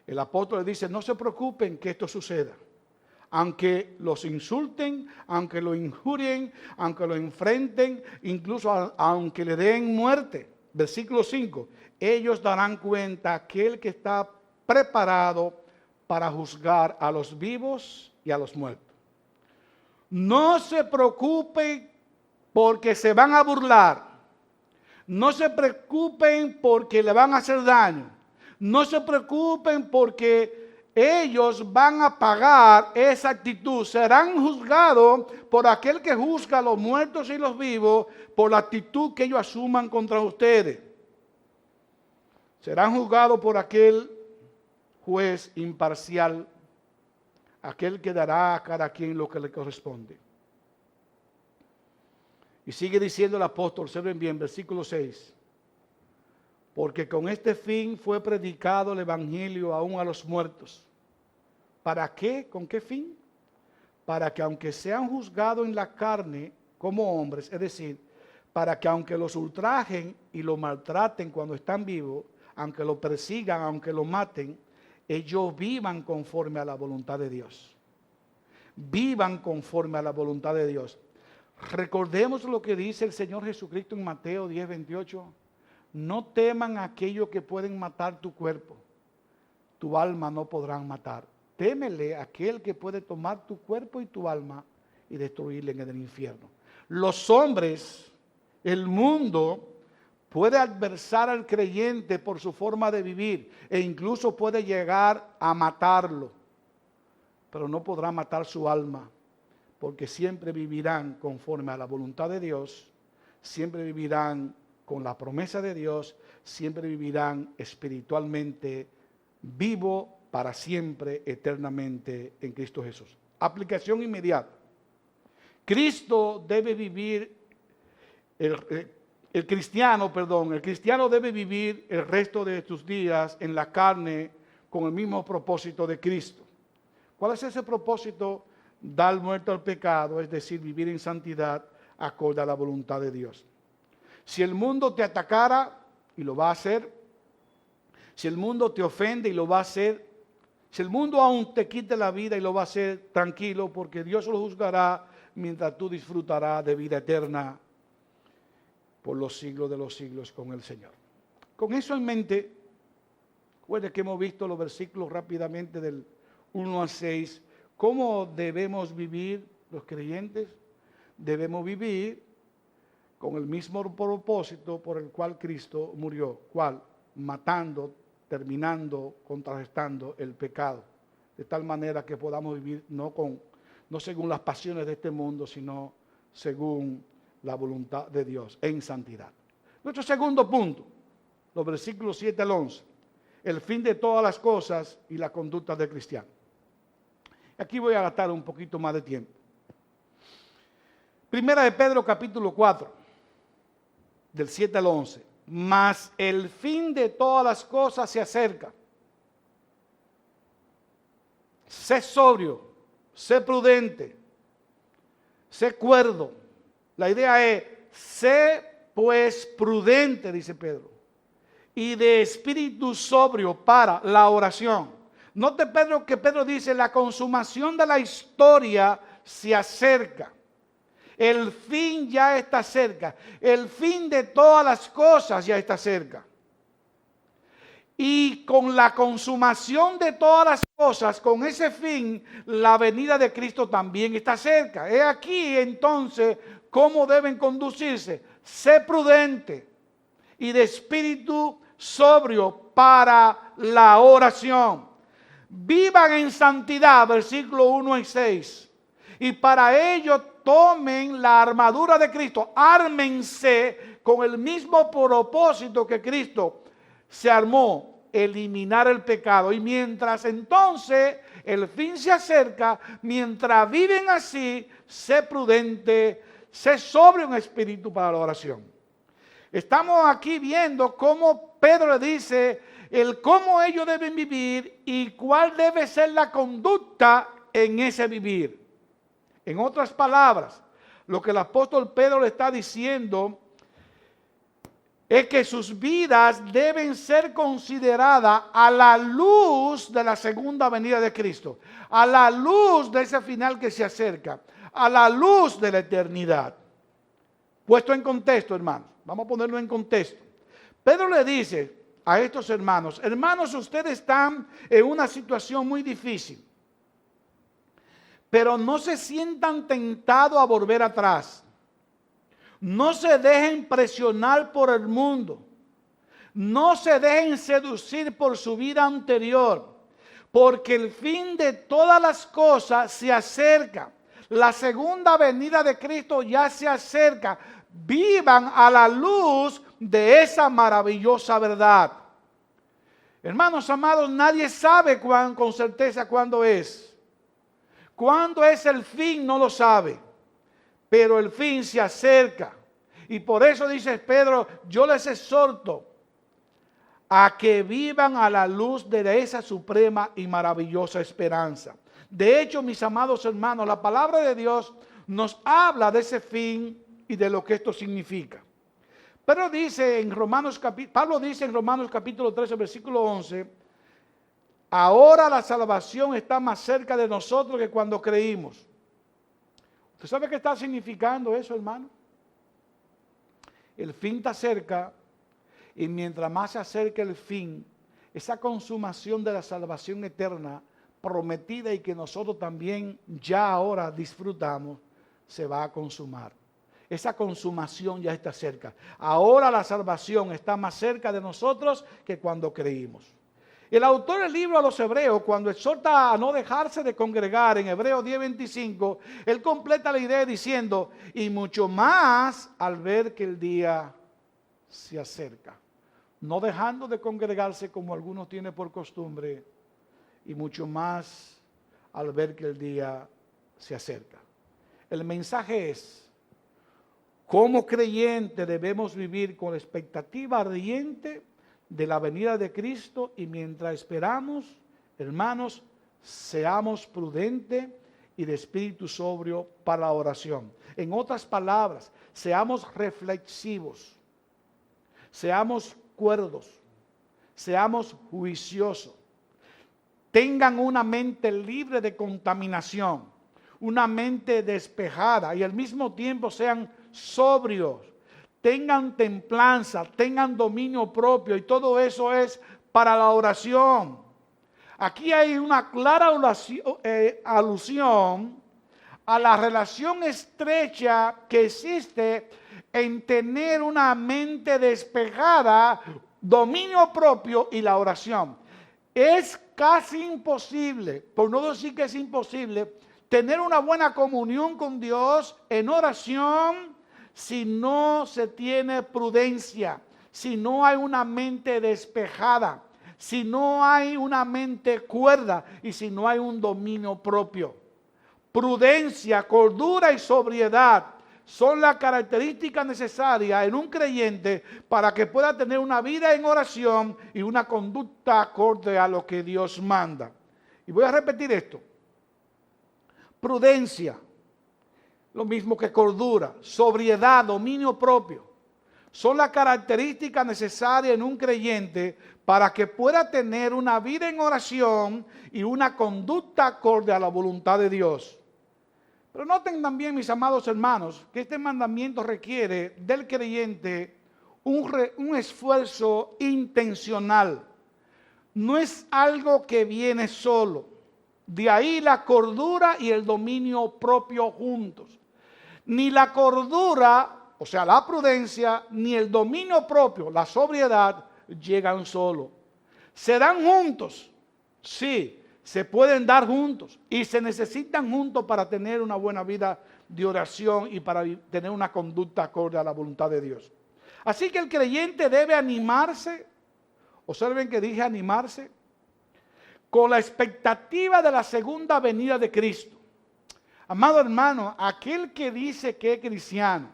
El apóstol le dice, no se preocupen que esto suceda. Aunque los insulten, aunque lo injurien, aunque lo enfrenten, incluso aunque le den muerte. Versículo 5. Ellos darán cuenta a aquel que está preparado para juzgar a los vivos y a los muertos. No se preocupen porque se van a burlar. No se preocupen porque le van a hacer daño. No se preocupen porque ellos van a pagar esa actitud. Serán juzgados por aquel que juzga a los muertos y los vivos por la actitud que ellos asuman contra ustedes. Serán juzgados por aquel juez imparcial, aquel que dará a cada quien lo que le corresponde. Y sigue diciendo el apóstol, observen bien, versículo 6. Porque con este fin fue predicado el evangelio aún a los muertos. ¿Para qué? ¿Con qué fin? Para que aunque sean juzgados en la carne como hombres, es decir, para que aunque los ultrajen y lo maltraten cuando están vivos, aunque lo persigan, aunque lo maten, ellos vivan conforme a la voluntad de Dios. Vivan conforme a la voluntad de Dios. Recordemos lo que dice el Señor Jesucristo en Mateo 10:28. No teman aquello que pueden matar tu cuerpo, tu alma no podrán matar. Témele a aquel que puede tomar tu cuerpo y tu alma y destruirle en el infierno. Los hombres, el mundo, puede adversar al creyente por su forma de vivir e incluso puede llegar a matarlo, pero no podrá matar su alma, porque siempre vivirán conforme a la voluntad de Dios, siempre vivirán con la promesa de Dios, siempre vivirán espiritualmente vivo para siempre, eternamente en Cristo Jesús. Aplicación inmediata. Cristo debe vivir, el cristiano debe vivir el resto de sus días en la carne con el mismo propósito de Cristo. ¿Cuál es ese propósito? Dar muerte al pecado, es decir, vivir en santidad acorde a la voluntad de Dios. Si el mundo te atacara, y lo va a hacer, si el mundo te ofende y lo va a hacer, si el mundo aún te quite la vida y lo va a hacer, tranquilo, porque Dios lo juzgará mientras tú disfrutarás de vida eterna por los siglos de los siglos con el Señor. Con eso en mente, recuerden que hemos visto los versículos rápidamente del 1 al 6, ¿cómo debemos vivir los creyentes? Debemos vivir con el mismo propósito por el cual Cristo murió. ¿Cuál? Matando, terminando, contrarrestando el pecado. De tal manera que podamos vivir no según las pasiones de este mundo, sino según la voluntad de Dios, en santidad. Nuestro segundo punto, los versículos 7 al 11. el fin de todas las cosas y la conducta del cristiano. Aquí voy a gastar un poquito más de tiempo. Primera de Pedro capítulo 4, del 7 al 11. Mas el fin de todas las cosas se acerca. Sé sobrio, sé prudente, sé cuerdo. La idea es, sé pues prudente, dice Pedro, y de espíritu sobrio para la oración. Note Pedro que Pedro dice, la consumación de la historia se acerca. El fin ya está cerca. El fin de todas las cosas ya está cerca. Y con la consumación de todas las cosas, con ese fin, la venida de Cristo también está cerca. He aquí entonces cómo deben conducirse. Sé prudente y de espíritu sobrio para la oración. Vivan en santidad, versículo 1 y 6. Y para ello tomen la armadura de Cristo. Ármense con el mismo propósito que Cristo se armó, eliminar el pecado. Y mientras entonces el fin se acerca, mientras viven así, sé prudente, sé sobrio en espíritu para la oración. Estamos aquí viendo cómo Pedro le dice el cómo ellos deben vivir y cuál debe ser la conducta en ese vivir. En otras palabras, lo que el apóstol Pedro le está diciendo es que sus vidas deben ser consideradas a la luz de la segunda venida de Cristo, a la luz de ese final que se acerca, a la luz de la eternidad. Puesto en contexto, hermanos, vamos a ponerlo en contexto. Pedro le dice a estos hermanos, hermanos, ustedes están en una situación muy difícil, pero no se sientan tentados a volver atrás. No se dejen presionar por el mundo. No se dejen seducir por su vida anterior, porque el fin de todas las cosas se acerca. La segunda venida de Cristo ya se acerca. Vivan a la luz de esa maravillosa verdad. Hermanos amados, nadie sabe con certeza cuándo es. Cuándo es el fin, no lo sabe. Pero el fin se acerca. Y por eso dice Pedro, yo les exhorto a que vivan a la luz de esa suprema y maravillosa esperanza. De hecho, mis amados hermanos, la palabra de Dios nos habla de ese fin y de lo que esto significa. Pero dice en Pablo dice en Romanos capítulo 13, versículo 11, ahora la salvación está más cerca de nosotros que cuando creímos. ¿Usted sabe qué está significando eso, hermano? El fin está cerca y mientras más se acerca el fin, esa consumación de la salvación eterna prometida y que nosotros también ya ahora disfrutamos, se va a consumar. Esa consumación ya está cerca. Ahora la salvación está más cerca de nosotros que cuando creímos. El autor del libro a los Hebreos, cuando exhorta a no dejarse de congregar en Hebreos 10:25, él completa la idea diciendo, y mucho más al ver que el día se acerca. No dejando de congregarse como algunos tienen por costumbre, y mucho más al ver que el día se acerca. El mensaje es, como creyentes debemos vivir con la expectativa ardiente de la venida de Cristo y mientras esperamos, hermanos, seamos prudentes y de espíritu sobrio para la oración. En otras palabras, seamos reflexivos, seamos cuerdos, seamos juiciosos, tengan una mente libre de contaminación, una mente despejada y al mismo tiempo sean sobrios, tengan templanza, tengan dominio propio y todo eso es para la oración. Aquí hay una clara alusión a la relación estrecha que existe en tener una mente despejada, dominio propio y la oración. Es casi imposible, por no decir que es imposible, tener una buena comunión con Dios en oración si no se tiene prudencia, si no hay una mente despejada, si no hay una mente cuerda y si no hay un dominio propio. Prudencia, cordura y sobriedad son las características necesarias en un creyente para que pueda tener una vida en oración y una conducta acorde a lo que Dios manda. Y voy a repetir esto. Prudencia, lo mismo que cordura, sobriedad, dominio propio, son las características necesarias en un creyente para que pueda tener una vida en oración y una conducta acorde a la voluntad de Dios. Pero noten también, mis amados hermanos, que este mandamiento requiere del creyente un esfuerzo intencional. No es algo que viene solo. De ahí la cordura y el dominio propio juntos. Ni la cordura, o sea, la prudencia, ni el dominio propio, la sobriedad, llegan solo. Se dan juntos, sí, se pueden dar juntos y se necesitan juntos para tener una buena vida de oración y para tener una conducta acorde a la voluntad de Dios. Así que el creyente debe animarse, observen que dije animarse, con la expectativa de la segunda venida de Cristo. Amado hermano, aquel que dice que es cristiano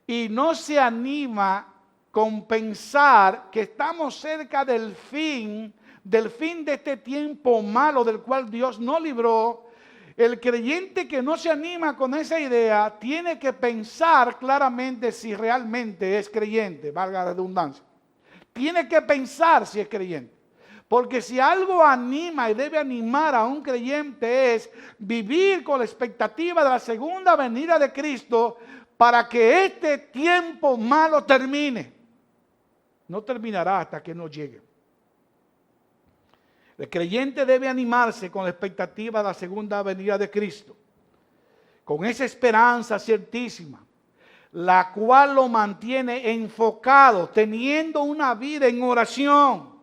y no se anima con pensar que estamos cerca del fin de este tiempo malo del cual Dios nos libró, el creyente que no se anima con esa idea tiene que pensar claramente si realmente es creyente, valga la redundancia. Tiene que pensar si es creyente. Porque si algo anima y debe animar a un creyente es vivir con la expectativa de la segunda venida de Cristo para que este tiempo malo termine. No terminará hasta que no llegue. El creyente debe animarse con la expectativa de la segunda venida de Cristo, con esa esperanza ciertísima, la cual lo mantiene enfocado, teniendo una vida en oración.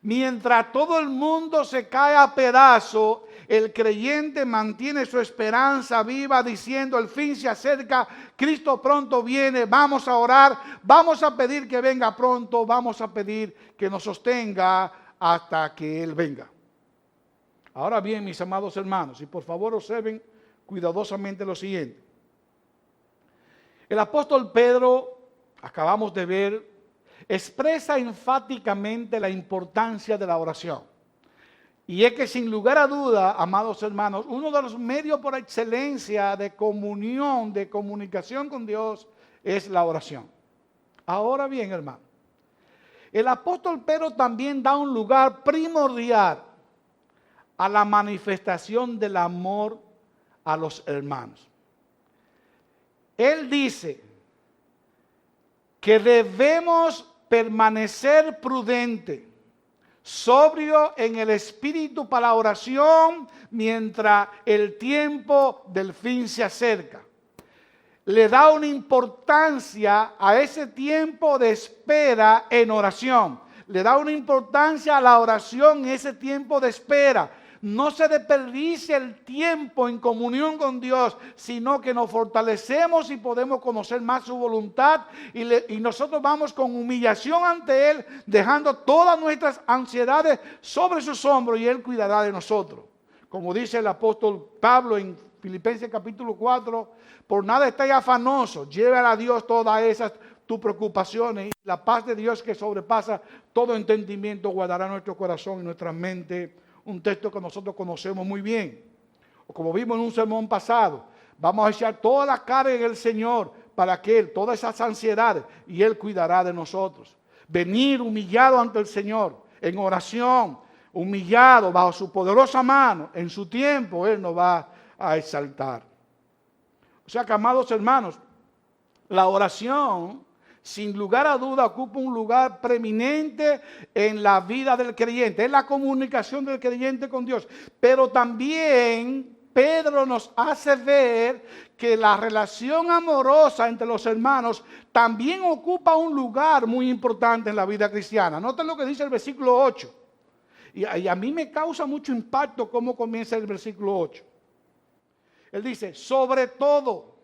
Mientras todo el mundo se cae a pedazos, el creyente mantiene su esperanza viva diciendo: el fin se acerca, Cristo pronto viene, vamos a orar, vamos a pedir que venga pronto, vamos a pedir que nos sostenga hasta que Él venga. Ahora bien, mis amados hermanos, y por favor observen cuidadosamente lo siguiente. El apóstol Pedro, acabamos de ver, expresa enfáticamente la importancia de la oración. Y es que sin lugar a duda, amados hermanos, uno de los medios por excelencia de comunión, de comunicación con Dios, es la oración. Ahora bien, hermano, el apóstol Pedro también da un lugar primordial a la manifestación del amor a los hermanos. Él dice que debemos permanecer prudente, sobrio en el espíritu para la oración mientras el tiempo del fin se acerca. Le da una importancia a ese tiempo de espera en oración. Le da una importancia a la oración en ese tiempo de espera. No se desperdicia el tiempo en comunión con Dios, sino que nos fortalecemos y podemos conocer más su voluntad y nosotros vamos con humillación ante Él, dejando todas nuestras ansiedades sobre sus hombros y Él cuidará de nosotros. Como dice el apóstol Pablo en Filipenses capítulo 4, por nada estáis afanosos, llévale a Dios todas esas tus preocupaciones y la paz de Dios que sobrepasa todo entendimiento guardará nuestro corazón y nuestra mente. Un texto que nosotros conocemos muy bien. O como vimos en un sermón pasado, vamos a echar toda la carga en el Señor para que Él, todas esas ansiedades, y Él cuidará de nosotros. Venir humillado ante el Señor, en oración, humillado bajo su poderosa mano, en su tiempo Él nos va a exaltar. O sea que, amados hermanos, la oración, sin lugar a duda, ocupa un lugar preeminente en la vida del creyente. Es la comunicación del creyente con Dios. Pero también Pedro nos hace ver que la relación amorosa entre los hermanos también ocupa un lugar muy importante en la vida cristiana. Noten lo que dice el versículo 8. Y a mí me causa mucho impacto cómo comienza el versículo 8. Él dice, sobre todo,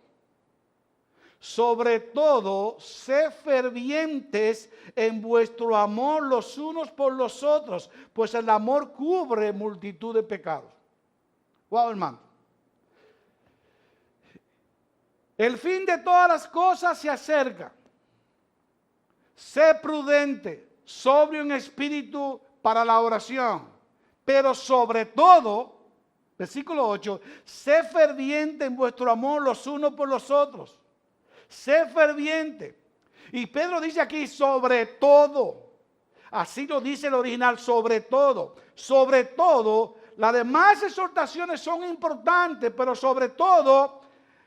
Sobre todo, sé fervientes en vuestro amor los unos por los otros, pues el amor cubre multitud de pecados. Wow, hermano. El fin de todas las cosas se acerca. Sé prudente, sobrio en espíritu para la oración, pero sobre todo, versículo 8, sé ferviente en vuestro amor los unos por los otros. Sé ferviente. Y Pedro dice aquí, sobre todo. Así lo dice el original, sobre todo. Sobre todo, las demás exhortaciones son importantes, pero sobre todo,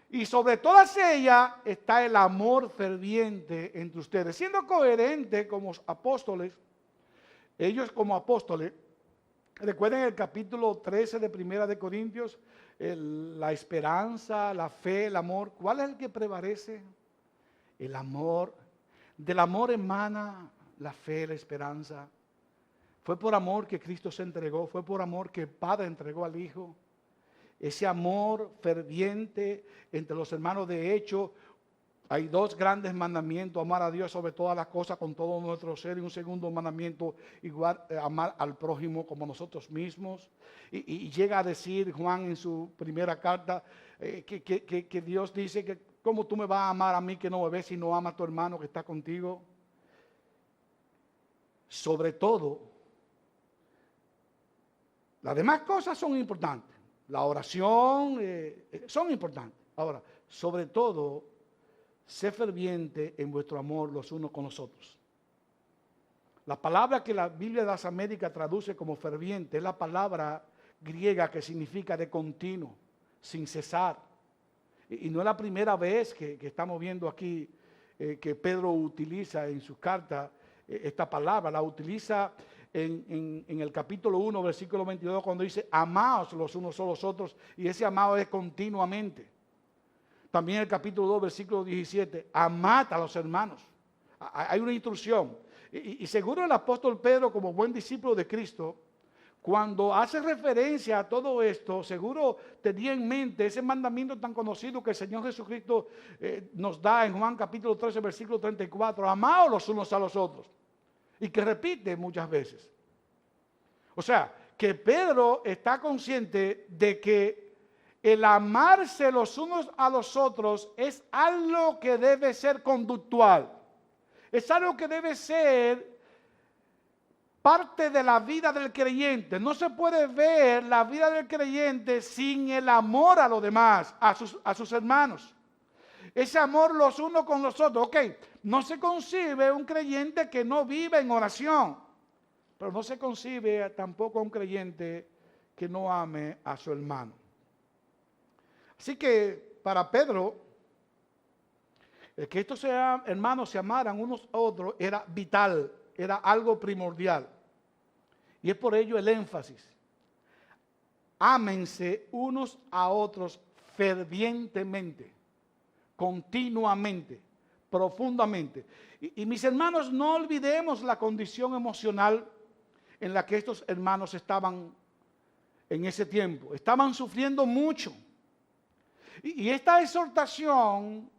y sobre todas ellas, está el amor ferviente entre ustedes. Siendo coherente como apóstoles, ellos como apóstoles, recuerden el capítulo 13 de Primera de Corintios, la esperanza, la fe, el amor. ¿Cuál es el que prevalece? El amor. Del amor emana la fe, la esperanza. Fue por amor que Cristo se entregó, fue por amor que el Padre entregó al Hijo. Ese amor ferviente entre los hermanos. De hecho, hay dos grandes mandamientos: amar a Dios sobre todas las cosas con todo nuestro ser, y un segundo mandamiento, igual, amar al prójimo como nosotros mismos. Y llega a decir Juan en su primera carta que Dios dice que ¿cómo tú me vas a amar a mí que no me ves si no amas a tu hermano que está contigo? Sobre todo, las demás cosas son importantes. La oración son importantes. Ahora, sobre todo, sé ferviente en vuestro amor los unos con los otros. La palabra que la Biblia de las Américas traduce como ferviente es la palabra griega que significa de continuo, sin cesar. Y no es la primera vez que estamos viendo aquí que Pedro utiliza en sus cartas esta palabra. La utiliza en el capítulo 1, versículo 22, cuando dice, amaos los unos a los otros, y ese amado es continuamente. También en el capítulo 2, versículo 17, amad a los hermanos. Hay una instrucción. Y seguro el apóstol Pedro, como buen discípulo de Cristo, cuando hace referencia a todo esto, seguro tenía en mente ese mandamiento tan conocido que el Señor Jesucristo nos da en Juan capítulo 13, versículo 34, amaos los unos a los otros. Y que repite muchas veces. O sea, que Pedro está consciente de que el amarse los unos a los otros es algo que debe ser conductual. Es algo que debe ser parte de la vida del creyente. No se puede ver la vida del creyente sin el amor a los demás, a sus hermanos. Ese amor los unos con los otros. Ok, no se concibe un creyente que no vive en oración, pero no se concibe tampoco un creyente que no ame a su hermano. Así que para Pedro, el que estos hermanos se amaran unos a otros era vital, era algo primordial. Y es por ello el énfasis. Ámense unos a otros fervientemente, continuamente, profundamente. Y mis hermanos, no olvidemos la condición emocional en la que estos hermanos estaban en ese tiempo. Estaban sufriendo mucho. Y esta exhortación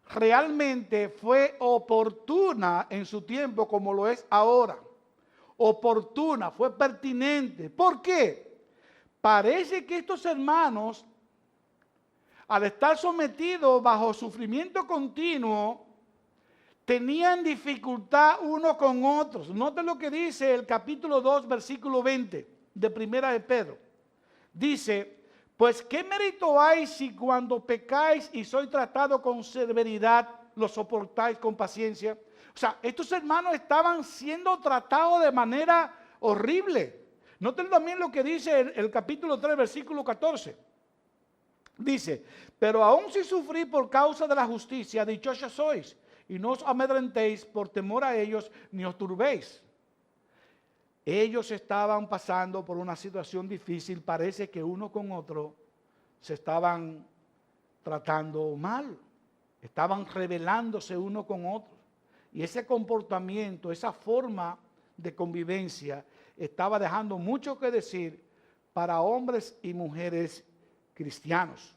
realmente fue oportuna en su tiempo como lo es ahora. Oportuna, fue pertinente. ¿Por qué? Parece que estos hermanos, al estar sometidos bajo sufrimiento continuo, tenían dificultad uno con otros. Noten lo que dice el capítulo 2, versículo 20 de Primera de Pedro. Dice, pues ¿qué mérito hay si cuando pecáis y sois tratados con severidad, lo soportáis con paciencia? O sea, estos hermanos estaban siendo tratados de manera horrible. Noten también lo que dice el capítulo 3, versículo 14. Dice, pero aun si sufrís por causa de la justicia, dichosos sois, y no os amedrentéis por temor a ellos, ni os turbéis. Ellos estaban pasando por una situación difícil, parece que uno con otro se estaban tratando mal, estaban rebelándose uno con otro. Y ese comportamiento, esa forma de convivencia, estaba dejando mucho que decir para hombres y mujeres cristianos.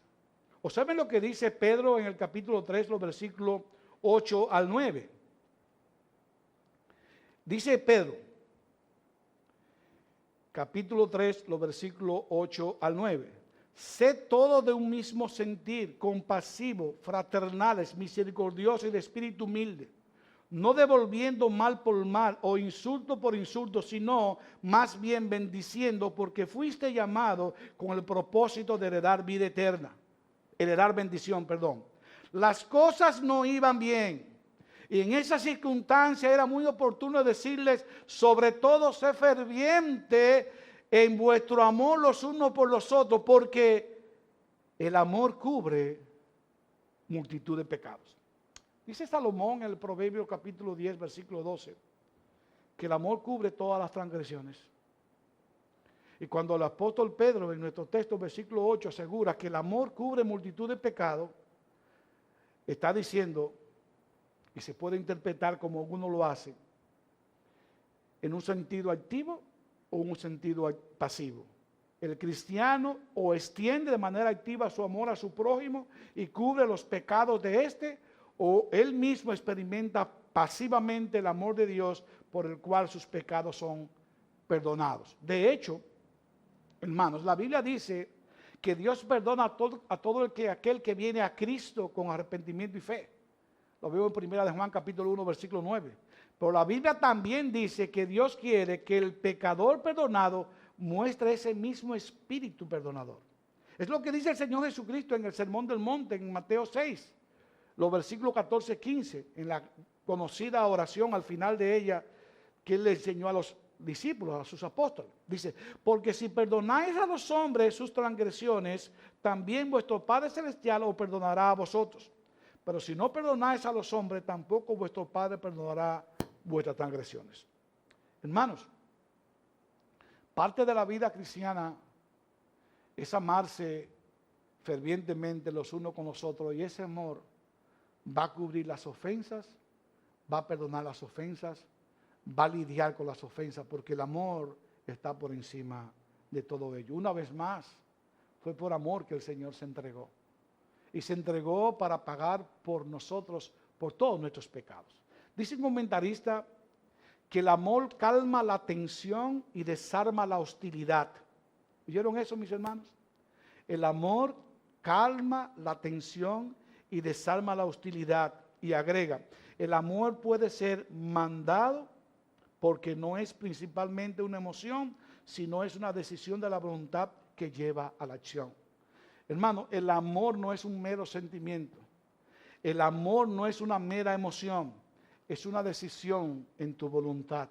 Observen lo que dice Pedro en el capítulo 3, los versículos 8 al 9. Dice Pedro, capítulo 3, los versículos 8 al 9. Sed todos de un mismo sentir, compasivos, fraternales, misericordiosos y de espíritu humilde, no devolviendo mal por mal o insulto por insulto, sino más bien bendiciendo, porque fuiste llamado con el propósito de heredar vida eterna. Heredar bendición, perdón. Las cosas no iban bien. Y en esa circunstancia era muy oportuno decirles, sobre todo, sé ferviente en vuestro amor los unos por los otros, porque el amor cubre multitud de pecados. Dice Salomón en el Proverbio capítulo 10, versículo 12, que el amor cubre todas las transgresiones. Y cuando el apóstol Pedro en nuestro texto, versículo 8, asegura que el amor cubre multitud de pecados, está diciendo, y se puede interpretar como uno lo hace, en un sentido activo o en un sentido pasivo. El cristiano o extiende de manera activa su amor a su prójimo y cubre los pecados de éste, o él mismo experimenta pasivamente el amor de Dios por el cual sus pecados son perdonados. De hecho, hermanos, la Biblia dice que Dios perdona a todo aquel que viene a Cristo con arrepentimiento y fe. Lo veo en 1 de Juan capítulo 1, versículo 9. Pero la Biblia también dice que Dios quiere que el pecador perdonado muestre ese mismo espíritu perdonador. Es lo que dice el Señor Jesucristo en el Sermón del Monte, en Mateo 6, los versículos 14 y 15, en la conocida oración al final de ella que Él le enseñó a los discípulos, a sus apóstoles. Dice, porque si perdonáis a los hombres sus transgresiones, también vuestro Padre Celestial os perdonará a vosotros. Pero si no perdonáis a los hombres, tampoco vuestro Padre perdonará vuestras transgresiones. Hermanos, parte de la vida cristiana es amarse fervientemente los unos con los otros, y ese amor va a cubrir las ofensas, va a perdonar las ofensas, va a lidiar con las ofensas, porque el amor está por encima de todo ello. Una vez más, fue por amor que el Señor se entregó. Y se entregó para pagar por nosotros, por todos nuestros pecados. Dice un comentarista que el amor calma la tensión y desarma la hostilidad. ¿Oyeron eso, mis hermanos? El amor calma la tensión y desarma la hostilidad. Y agrega, el amor puede ser mandado porque no es principalmente una emoción, sino es una decisión de la voluntad que lleva a la acción. Hermano, el amor no es un mero sentimiento. El amor no es una mera emoción. Es una decisión en tu voluntad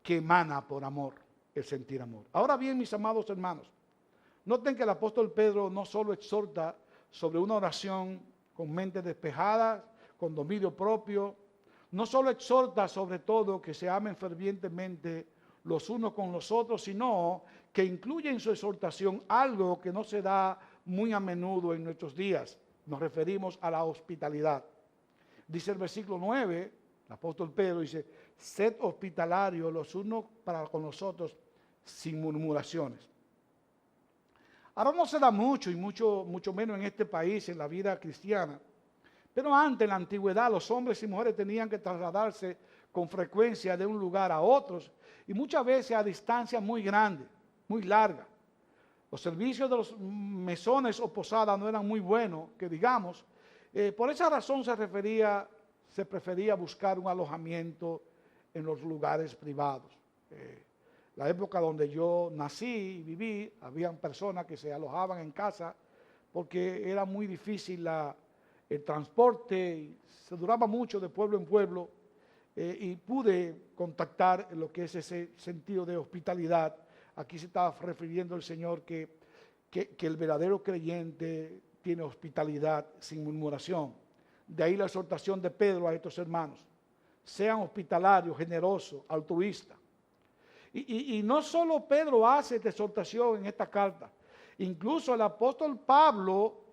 que emana por amor, el sentir amor. Ahora bien, mis amados hermanos, noten que el apóstol Pedro no solo exhorta sobre una oración con mente despejada, con dominio propio, no solo exhorta sobre todo que se amen fervientemente los unos con los otros, sino que incluye en su exhortación algo que no se da muy a menudo en nuestros días. Nos referimos a la hospitalidad. Dice el versículo 9, el apóstol Pedro dice, sed hospitalarios los unos para con los otros sin murmuraciones. Ahora no se da mucho, y mucho menos en este país, en la vida cristiana. Pero antes, en la antigüedad, los hombres y mujeres tenían que trasladarse con frecuencia de un lugar a otros, y muchas veces a distancias muy grandes, muy largas. Los servicios de los mesones o posadas no eran muy buenos, que digamos. Por esa razón se prefería buscar un alojamiento en los lugares privados. La época donde yo nací y viví, habían personas que se alojaban en casa porque era muy difícil el transporte, y se duraba mucho de pueblo en pueblo, y pude contactar lo que es ese sentido de hospitalidad. Aquí se estaba refiriendo el Señor que el verdadero creyente tiene hospitalidad sin murmuración. De ahí la exhortación de Pedro a estos hermanos. Sean hospitalarios, generosos, altruistas. Y no solo Pedro hace esta exhortación en esta carta. Incluso el apóstol Pablo,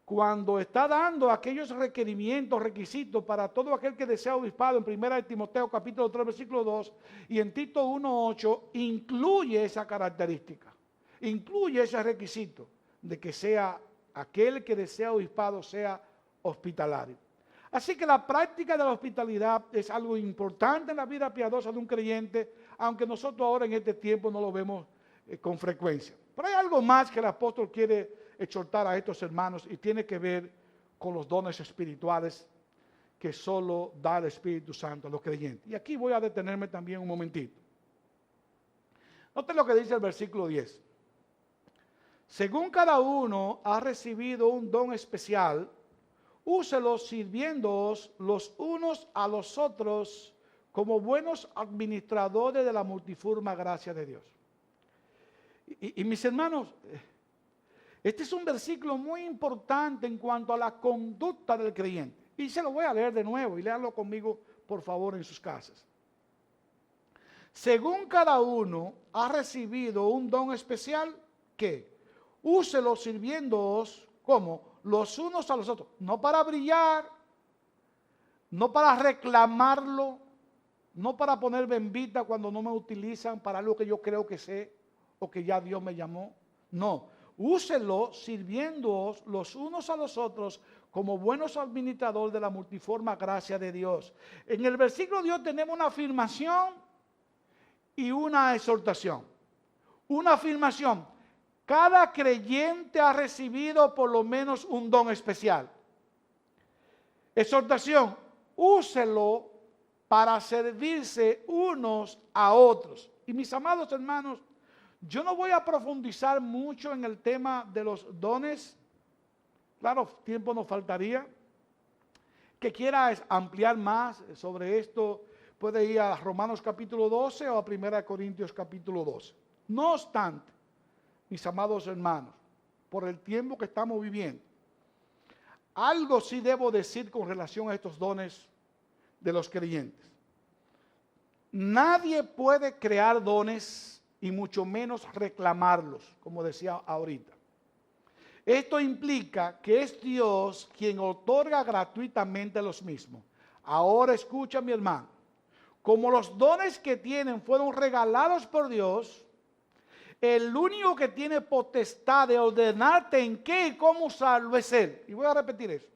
cuando está dando aquellos requerimientos, requisitos para todo aquel que desea obispado en 1 de Timoteo capítulo 3 versículo 2 y en Tito 1:8, incluye esa característica, incluye ese requisito de que sea aquel que desea obispado sea hospitalario. Así que la práctica de la hospitalidad es algo importante en la vida piadosa de un creyente, aunque nosotros ahora en este tiempo no lo vemos con frecuencia. Pero hay algo más que el apóstol quiere exhortar a estos hermanos y tiene que ver con los dones espirituales que solo da el Espíritu Santo a los creyentes. Y aquí voy a detenerme también un momentito. Noten lo que dice el versículo 10. Según cada uno ha recibido un don especial, úselos sirviéndoos los unos a los otros como buenos administradores de la multiforme gracia de Dios. Y mis hermanos, este es un versículo muy importante en cuanto a la conducta del creyente. Y se lo voy a leer de nuevo y léanlo conmigo, por favor, en sus casas. Según cada uno ha recibido un don especial, ¿qué? Úselo sirviéndoos como los unos a los otros. No para brillar, no para reclamarlo, no para poner bembita cuando no me utilizan para algo que yo creo que sé o que ya Dios me llamó. No, úselo sirviéndoos los unos a los otros como buenos administradores de la multiforme gracia de Dios. En el versículo de Dios tenemos una afirmación y una exhortación. Una afirmación: cada creyente ha recibido por lo menos un don especial. Exhortación: úselo para servirse unos a otros. Y mis amados hermanos, yo no voy a profundizar mucho en el tema de los dones. Claro, tiempo nos faltaría. Que quiera ampliar más sobre esto, puede ir a Romanos capítulo 12 o a 1 Corintios capítulo 12. No obstante, mis amados hermanos, por el tiempo que estamos viviendo, algo sí debo decir con relación a estos dones de los creyentes. Nadie puede crear dones y mucho menos reclamarlos, como decía ahorita. Esto implica que es Dios quien otorga gratuitamente los mismos. Ahora escucha, mi hermano, como los dones que tienen fueron regalados por Dios, el único que tiene potestad de ordenarte en qué y cómo usarlo es Él. Y voy a repetir eso.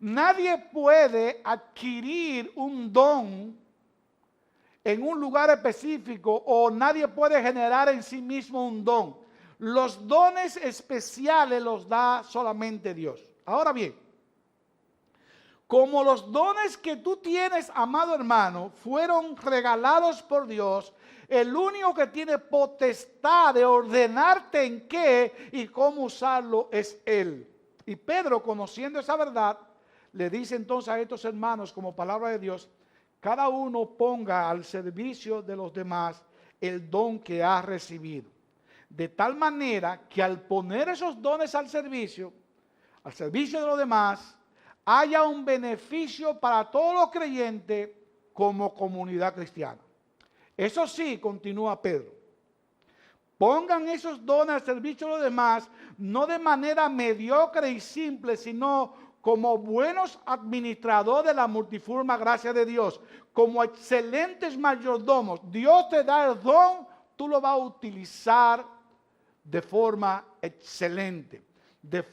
Nadie puede adquirir un don en un lugar específico o nadie puede generar en sí mismo un don. Los dones especiales los da solamente Dios. Ahora bien, como los dones que tú tienes, amado hermano, fueron regalados por Dios, el único que tiene potestad de ordenarte en qué y cómo usarlo es Él. Y Pedro, conociendo esa verdad, le dice entonces a estos hermanos como palabra de Dios: cada uno ponga al servicio de los demás el don que ha recibido. De tal manera que al poner esos dones al servicio de los demás, haya un beneficio para todos los creyentes como comunidad cristiana. Eso sí, continúa Pedro, pongan esos dones al servicio de los demás, no de manera mediocre y simple, sino como buenos administradores de la multiforme gracia de Dios, como excelentes mayordomos. Dios te da el don, tú lo vas a utilizar de forma excelente, de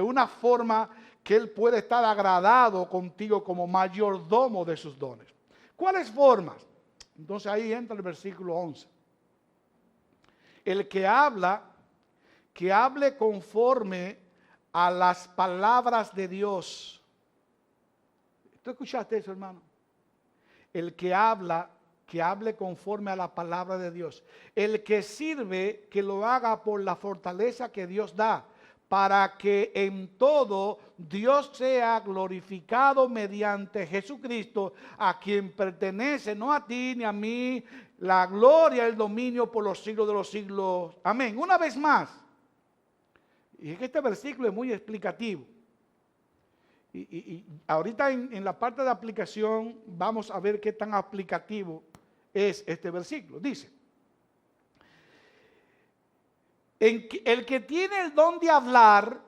una forma que Él puede estar agradado contigo como mayordomo de sus dones. ¿Cuáles formas? Entonces ahí entra el versículo 11. El que habla, que hable conforme a las palabras de Dios. ¿Tú escuchaste eso, hermano? El que habla, que hable conforme a la palabra de Dios. El que sirve, que lo haga por la fortaleza que Dios da, para que en todo Dios sea glorificado mediante Jesucristo, a quien pertenece, no a ti ni a mí, la gloria y el dominio por los siglos de los siglos. Amén. Una vez más, y es que este versículo es muy explicativo. Y ahorita en la parte de aplicación vamos a ver qué tan aplicativo es este versículo. Dice: el que tiene el don de hablar,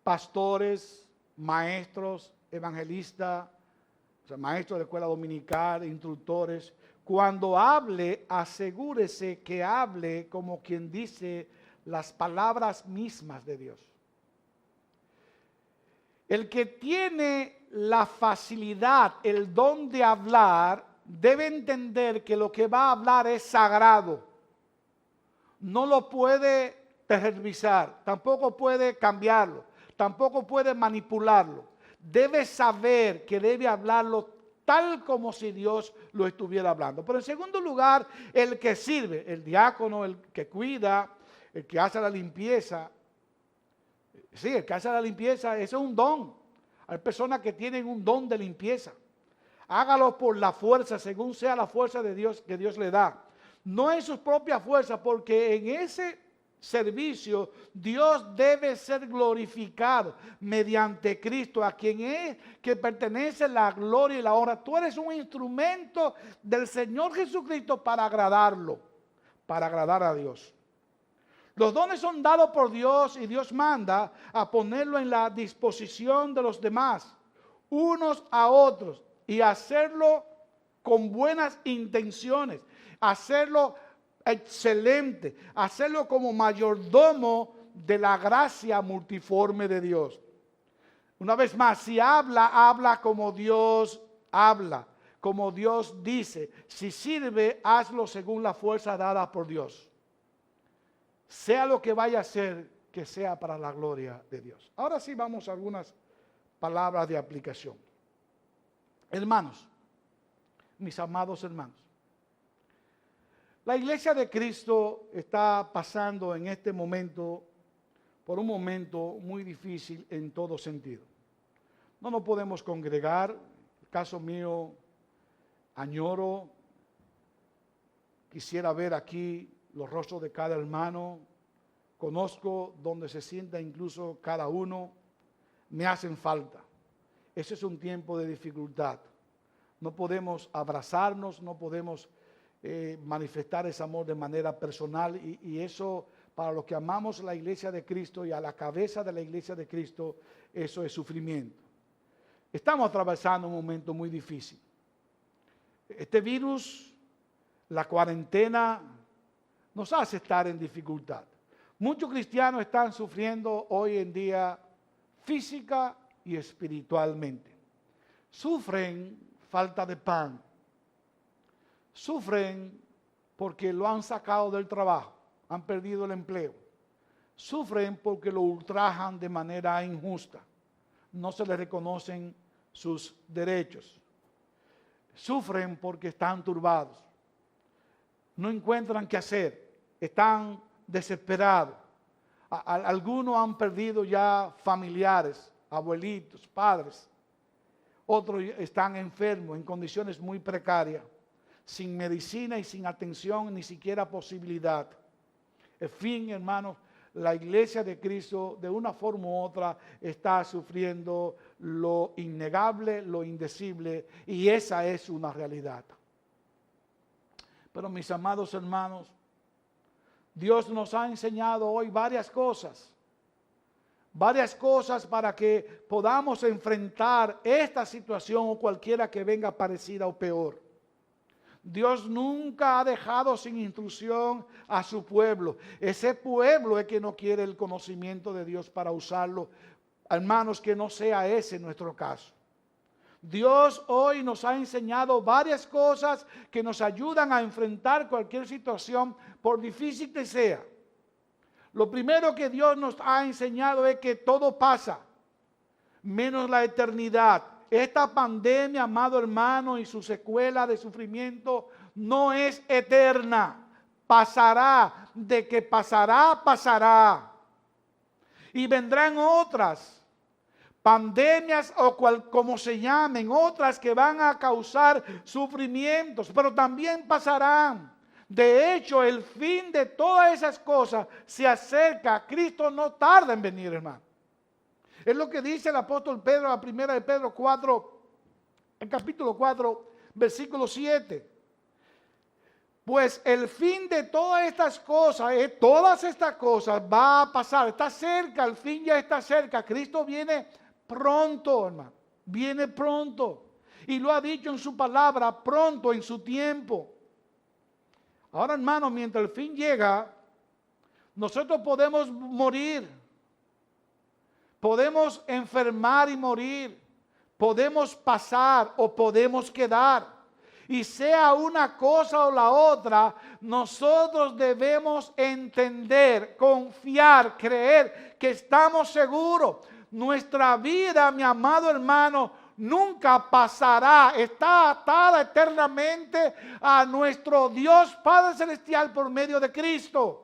pastores, maestros, evangelistas, o sea, maestros de escuela dominical, instructores, cuando hable, asegúrese que hable como quien dice las palabras mismas de Dios. El que tiene la facilidad, el don de hablar, debe entender que lo que va a hablar es sagrado. No lo puede tergiversar, tampoco puede cambiarlo, tampoco puede manipularlo. Debe saber que debe hablarlo tal como si Dios lo estuviera hablando. Pero en segundo lugar, el que sirve, el diácono, el que cuida, el que hace la limpieza. Sí, el que hace la limpieza, eso es un don. Hay personas que tienen un don de limpieza. Hágalo por la fuerza, según sea la fuerza de Dios que Dios le da. No en sus propias fuerzas, porque en ese servicio Dios debe ser glorificado mediante Cristo, a quien es que pertenece la gloria y la honra. Tú eres un instrumento del Señor Jesucristo para agradarlo, para agradar a Dios. Los dones son dados por Dios y Dios manda a ponerlo en la disposición de los demás, unos a otros, y hacerlo con buenas intenciones, hacerlo excelente, hacerlo como mayordomo de la gracia multiforme de Dios. Una vez más, si habla como Dios habla, como Dios dice. Si sirve, hazlo según la fuerza dada por Dios. Sea lo que vaya a ser, que sea para la gloria de Dios. Ahora sí vamos a algunas palabras de aplicación. Hermanos, mis amados hermanos, la iglesia de Cristo está pasando en este momento por un momento muy difícil en todo sentido. No nos podemos congregar. En el caso mío, añoro, quisiera ver aquí los rostros de cada hermano. Conozco donde se sienta incluso cada uno. Me hacen falta. Ese es un tiempo de dificultad. No podemos abrazarnos, no podemos manifestar ese amor de manera personal y eso, para los que amamos la iglesia de Cristo y a la cabeza de la iglesia de Cristo, eso es sufrimiento. Estamos atravesando un momento muy difícil. Este virus, la cuarentena, nos hace estar en dificultad. Muchos cristianos están sufriendo hoy en día física y espiritualmente. Sufren falta de pan. Sufren porque lo han sacado del trabajo, han perdido el empleo. Sufren porque lo ultrajan de manera injusta. No se les reconocen sus derechos. Sufren porque están turbados. No encuentran qué hacer. Están desesperados. Algunos han perdido ya familiares, abuelitos, padres. Otros están enfermos en condiciones muy precarias, sin medicina y sin atención, ni siquiera posibilidad. En fin, hermanos, la iglesia de Cristo, de una forma u otra, está sufriendo lo innegable, lo indecible, y esa es una realidad. Pero mis amados hermanos, Dios nos ha enseñado hoy varias cosas para que podamos enfrentar esta situación o cualquiera que venga parecida o peor. Dios nunca ha dejado sin instrucción a su pueblo. Ese pueblo es que no quiere el conocimiento de Dios para usarlo. Hermanos, que no sea ese nuestro caso. Dios hoy nos ha enseñado varias cosas que nos ayudan a enfrentar cualquier situación, por difícil que sea. Lo primero que Dios nos ha enseñado es que todo pasa, menos la eternidad. Esta pandemia, amado hermano, y su secuela de sufrimiento no es eterna. Pasará, de que pasará, pasará. Y vendrán otras pandemias o como se llamen, otras que van a causar sufrimientos, pero también pasarán. De hecho, el fin de todas esas cosas se acerca. Cristo no tarda en venir, hermano. Es lo que dice el apóstol Pedro, la primera de Pedro 4, el capítulo 4, versículo 7. Pues el fin de todas estas cosas va a pasar. Está cerca, el fin ya está cerca. Cristo viene pronto, hermano. Viene pronto. Y lo ha dicho en su palabra, pronto, en su tiempo. Ahora, hermano, mientras el fin llega, Nosotros podemos morir, podemos enfermar y morir, podemos pasar o podemos quedar. Y sea una cosa o la otra, nosotros debemos entender, confiar, creer que estamos seguros. Nuestra vida, mi amado hermano, nunca pasará. Está atada eternamente a nuestro Dios Padre Celestial por medio de Cristo.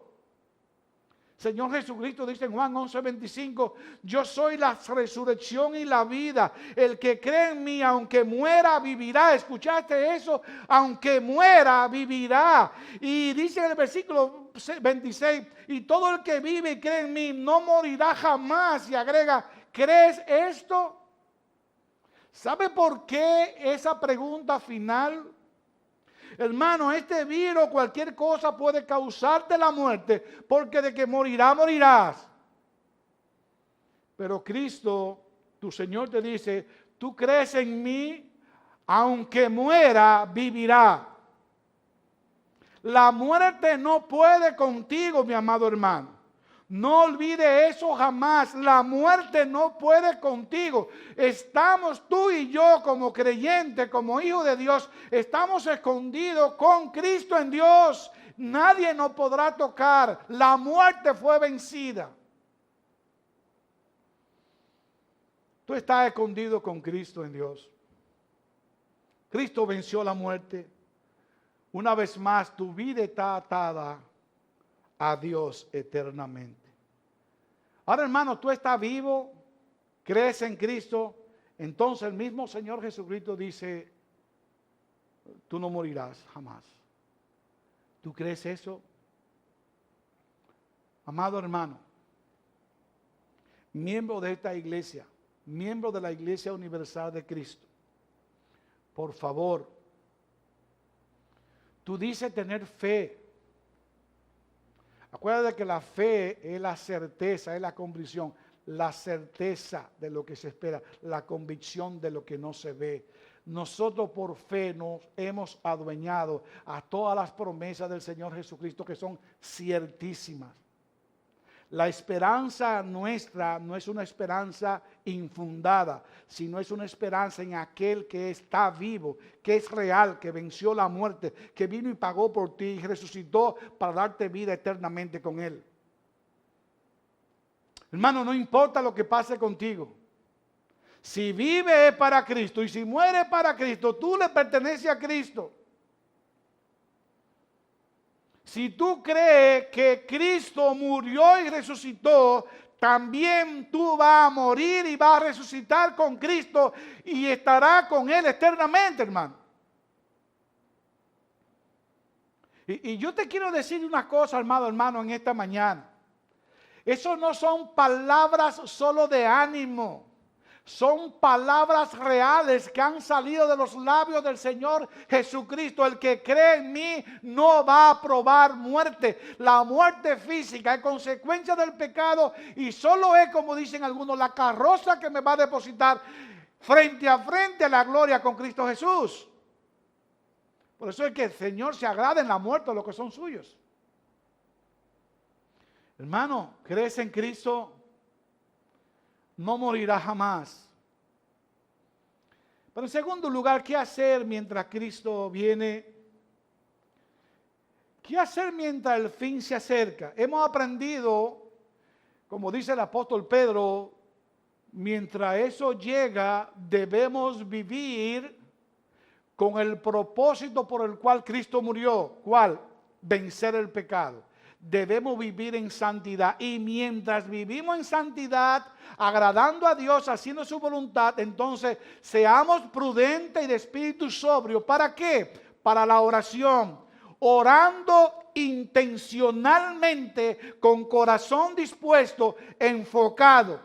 Señor Jesucristo dice en Juan 11:25, yo soy la resurrección y la vida. El que cree en mí, aunque muera, vivirá. ¿Escuchaste eso? Aunque muera, vivirá. Y dice en el versículo 26, y todo el que vive y cree en mí no morirá jamás. Y agrega, ¿crees esto? ¿Sabe por qué esa pregunta final? Hermano, este virus, cualquier cosa puede causarte la muerte, porque de que morirás, morirás. Pero Cristo, tu Señor, te dice, tú crees en mí, aunque muera, vivirá. La muerte no puede contigo, mi amado hermano. No olvide eso jamás. La muerte no puede contigo. Estamos tú y yo como creyentes, como hijos de Dios, estamos escondidos con Cristo en Dios. Nadie nos podrá tocar. La muerte fue vencida. Tú estás escondido con Cristo en Dios. Cristo venció la muerte. Una vez más, tu vida está atada a Dios eternamente. Ahora, hermano, tú estás vivo, crees en Cristo, entonces el mismo Señor Jesucristo dice, tú no morirás jamás. ¿Tú crees eso? Amado hermano, miembro de esta iglesia, miembro de la Iglesia Universal de Cristo, por favor, tú dices tener fe. Acuérdate que la fe es la certeza, es la convicción, la certeza de lo que se espera, la convicción de lo que no se ve. Nosotros por fe nos hemos adueñado a todas las promesas del Señor Jesucristo que son ciertísimas. La esperanza nuestra no es una esperanza infundada, sino es una esperanza en aquel que está vivo, que es real, que venció la muerte, que vino y pagó por ti y resucitó para darte vida eternamente con Él. Hermano, no importa lo que pase contigo. Si vive es para Cristo y si muere para Cristo, tú le perteneces a Cristo. Si tú crees que Cristo murió y resucitó, también tú vas a morir y vas a resucitar con Cristo y estarás con Él eternamente, hermano. Y yo te quiero decir una cosa, hermano, en esta mañana. Eso no son palabras solo de ánimo. Son palabras reales que han salido de los labios del Señor Jesucristo. El que cree en mí no va a probar muerte. La muerte física es consecuencia del pecado y solo es, como dicen algunos, la carroza que me va a depositar frente a frente a la gloria con Cristo Jesús. Por eso es que el Señor se agrada en la muerte de los que son suyos. Hermano, ¿crees en Cristo? No morirá jamás. Pero en segundo lugar, ¿qué hacer mientras Cristo viene? ¿Qué hacer mientras el fin se acerca? Hemos aprendido, como dice el apóstol Pedro, mientras eso llega, debemos vivir con el propósito por el cual Cristo murió. ¿Cuál? Vencer el pecado. Debemos vivir en santidad y mientras vivimos en santidad, agradando a Dios, haciendo su voluntad, entonces seamos prudentes y de espíritu sobrio. ¿Para qué? Para la oración, orando intencionalmente, con corazón dispuesto, enfocado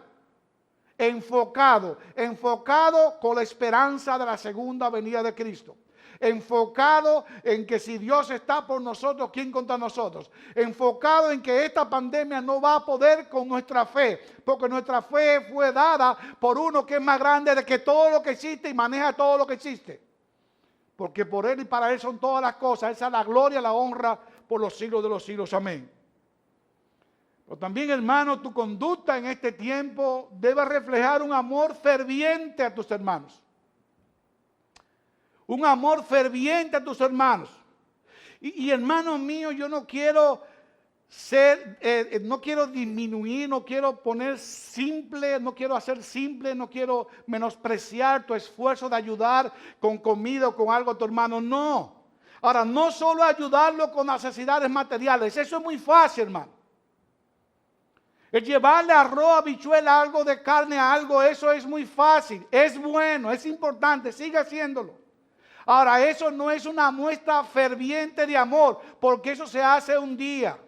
con la esperanza de la segunda venida de Cristo. Enfocado en que si Dios está por nosotros, ¿quién contra nosotros? Enfocado en que esta pandemia no va a poder con nuestra fe, porque nuestra fe fue dada por uno que es más grande de que todo lo que existe y maneja todo lo que existe. Porque por Él y para Él son todas las cosas. Esa es la gloria, la honra por los siglos de los siglos. Amén. Pero también, hermano, tu conducta en este tiempo debe reflejar un amor ferviente a tus hermanos. Un amor ferviente a tus hermanos. Y hermano mío, yo no quiero no quiero disminuir, no quiero poner simple, no quiero hacer simple, no quiero menospreciar tu esfuerzo de ayudar con comida o con algo a tu hermano, no. Ahora, no solo ayudarlo con necesidades materiales, eso es muy fácil, hermano. El llevarle arroz, habichuela, algo de carne a algo, eso es muy fácil, es bueno, es importante, sigue haciéndolo. Ahora, eso no es una muestra ferviente de amor, porque eso se hace un día.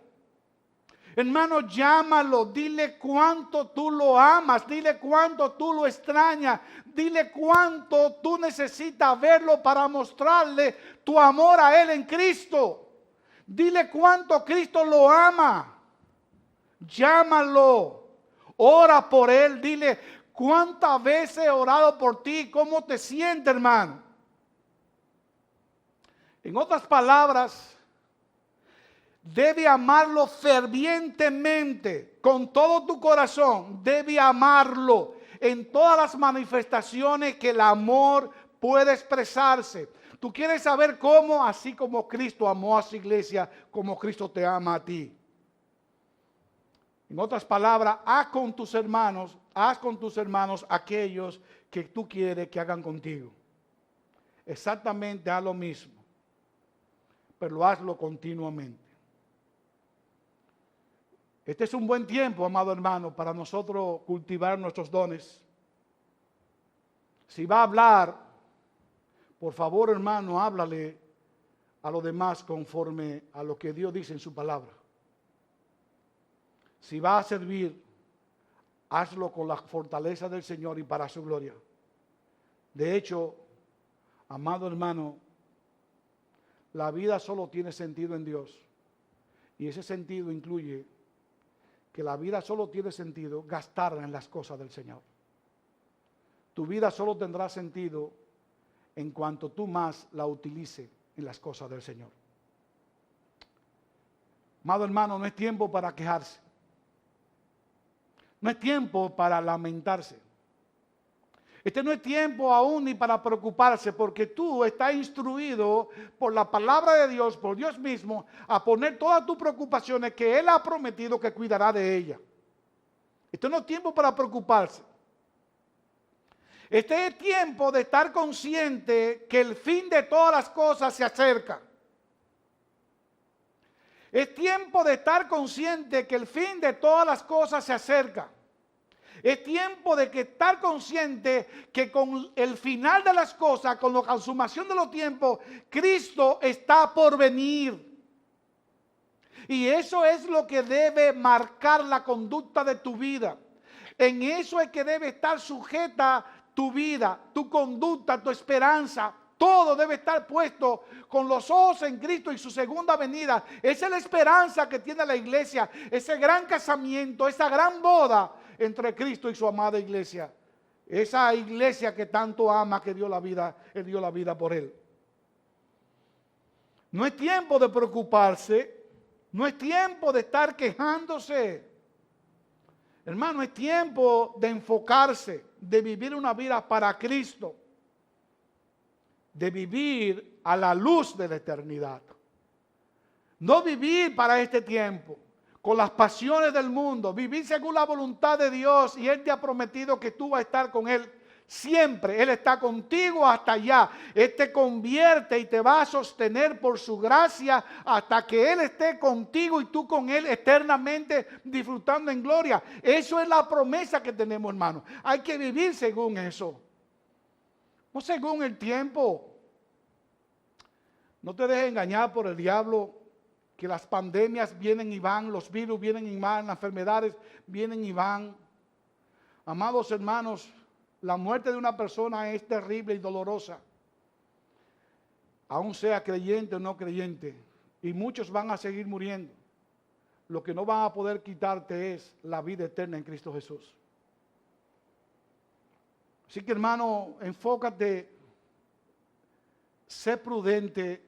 Hermano, llámalo, dile cuánto tú lo amas, dile cuánto tú lo extrañas, dile cuánto tú necesitas verlo para mostrarle tu amor a Él en Cristo. Dile cuánto Cristo lo ama. Llámalo, ora por Él, dile cuántas veces he orado por ti, cómo te sientes, hermano. En otras palabras, debe amarlo fervientemente, con todo tu corazón. Debe amarlo en todas las manifestaciones que el amor puede expresarse. Tú quieres saber cómo, así como Cristo amó a su iglesia, como Cristo te ama a ti. En otras palabras, haz con tus hermanos aquellos que tú quieres que hagan contigo. Exactamente haz lo mismo, pero hazlo continuamente. Este es un buen tiempo, amado hermano, para nosotros cultivar nuestros dones. Si va a hablar, por favor, hermano, háblale a los demás conforme a lo que Dios dice en su palabra. Si va a servir, hazlo con la fortaleza del Señor y para su gloria. De hecho, amado hermano, la vida solo tiene sentido en Dios. Y ese sentido incluye que la vida solo tiene sentido gastarla en las cosas del Señor. Tu vida solo tendrá sentido en cuanto tú más la utilices en las cosas del Señor. Amado hermano, no es tiempo para quejarse. No es tiempo para lamentarse. Este no es tiempo aún ni para preocuparse, porque tú estás instruido por la palabra de Dios, por Dios mismo, a poner todas tus preocupaciones que Él ha prometido que cuidará de ellas. Este no es tiempo para preocuparse. Este es tiempo de estar consciente que el fin de todas las cosas se acerca. Es tiempo de estar consciente que el fin de todas las cosas se acerca. Es tiempo de estar consciente que con el final de las cosas, con la consumación de los tiempos, Cristo está por venir. Y eso es lo que debe marcar la conducta de tu vida. En eso es que debe estar sujeta tu vida, tu conducta, tu esperanza. Todo debe estar puesto con los ojos en Cristo y su segunda venida. Esa es la esperanza que tiene la iglesia. Ese gran casamiento, esa gran boda entre Cristo y su amada iglesia. Esa iglesia que tanto ama, que dio la vida, Él dio la vida por Él. No es tiempo de preocuparse. No es tiempo de estar quejándose. Hermano, es tiempo de enfocarse, de vivir una vida para Cristo. De vivir a la luz de la eternidad. No vivir para este tiempo, con las pasiones del mundo, vivir según la voluntad de Dios, y Él te ha prometido que tú vas a estar con Él siempre. Él está contigo hasta allá. Él te convierte y te va a sostener por su gracia hasta que Él esté contigo y tú con Él eternamente disfrutando en gloria. Eso es la promesa que tenemos, hermano. Hay que vivir según eso. No según el tiempo. No te dejes engañar por el diablo, que las pandemias vienen y van, los virus vienen y van, las enfermedades vienen y van. Amados hermanos, la muerte de una persona es terrible y dolorosa, aun sea creyente o no creyente, y muchos van a seguir muriendo. Lo que no van a poder quitarte es la vida eterna en Cristo Jesús. Así que, hermano, enfócate, sé prudente,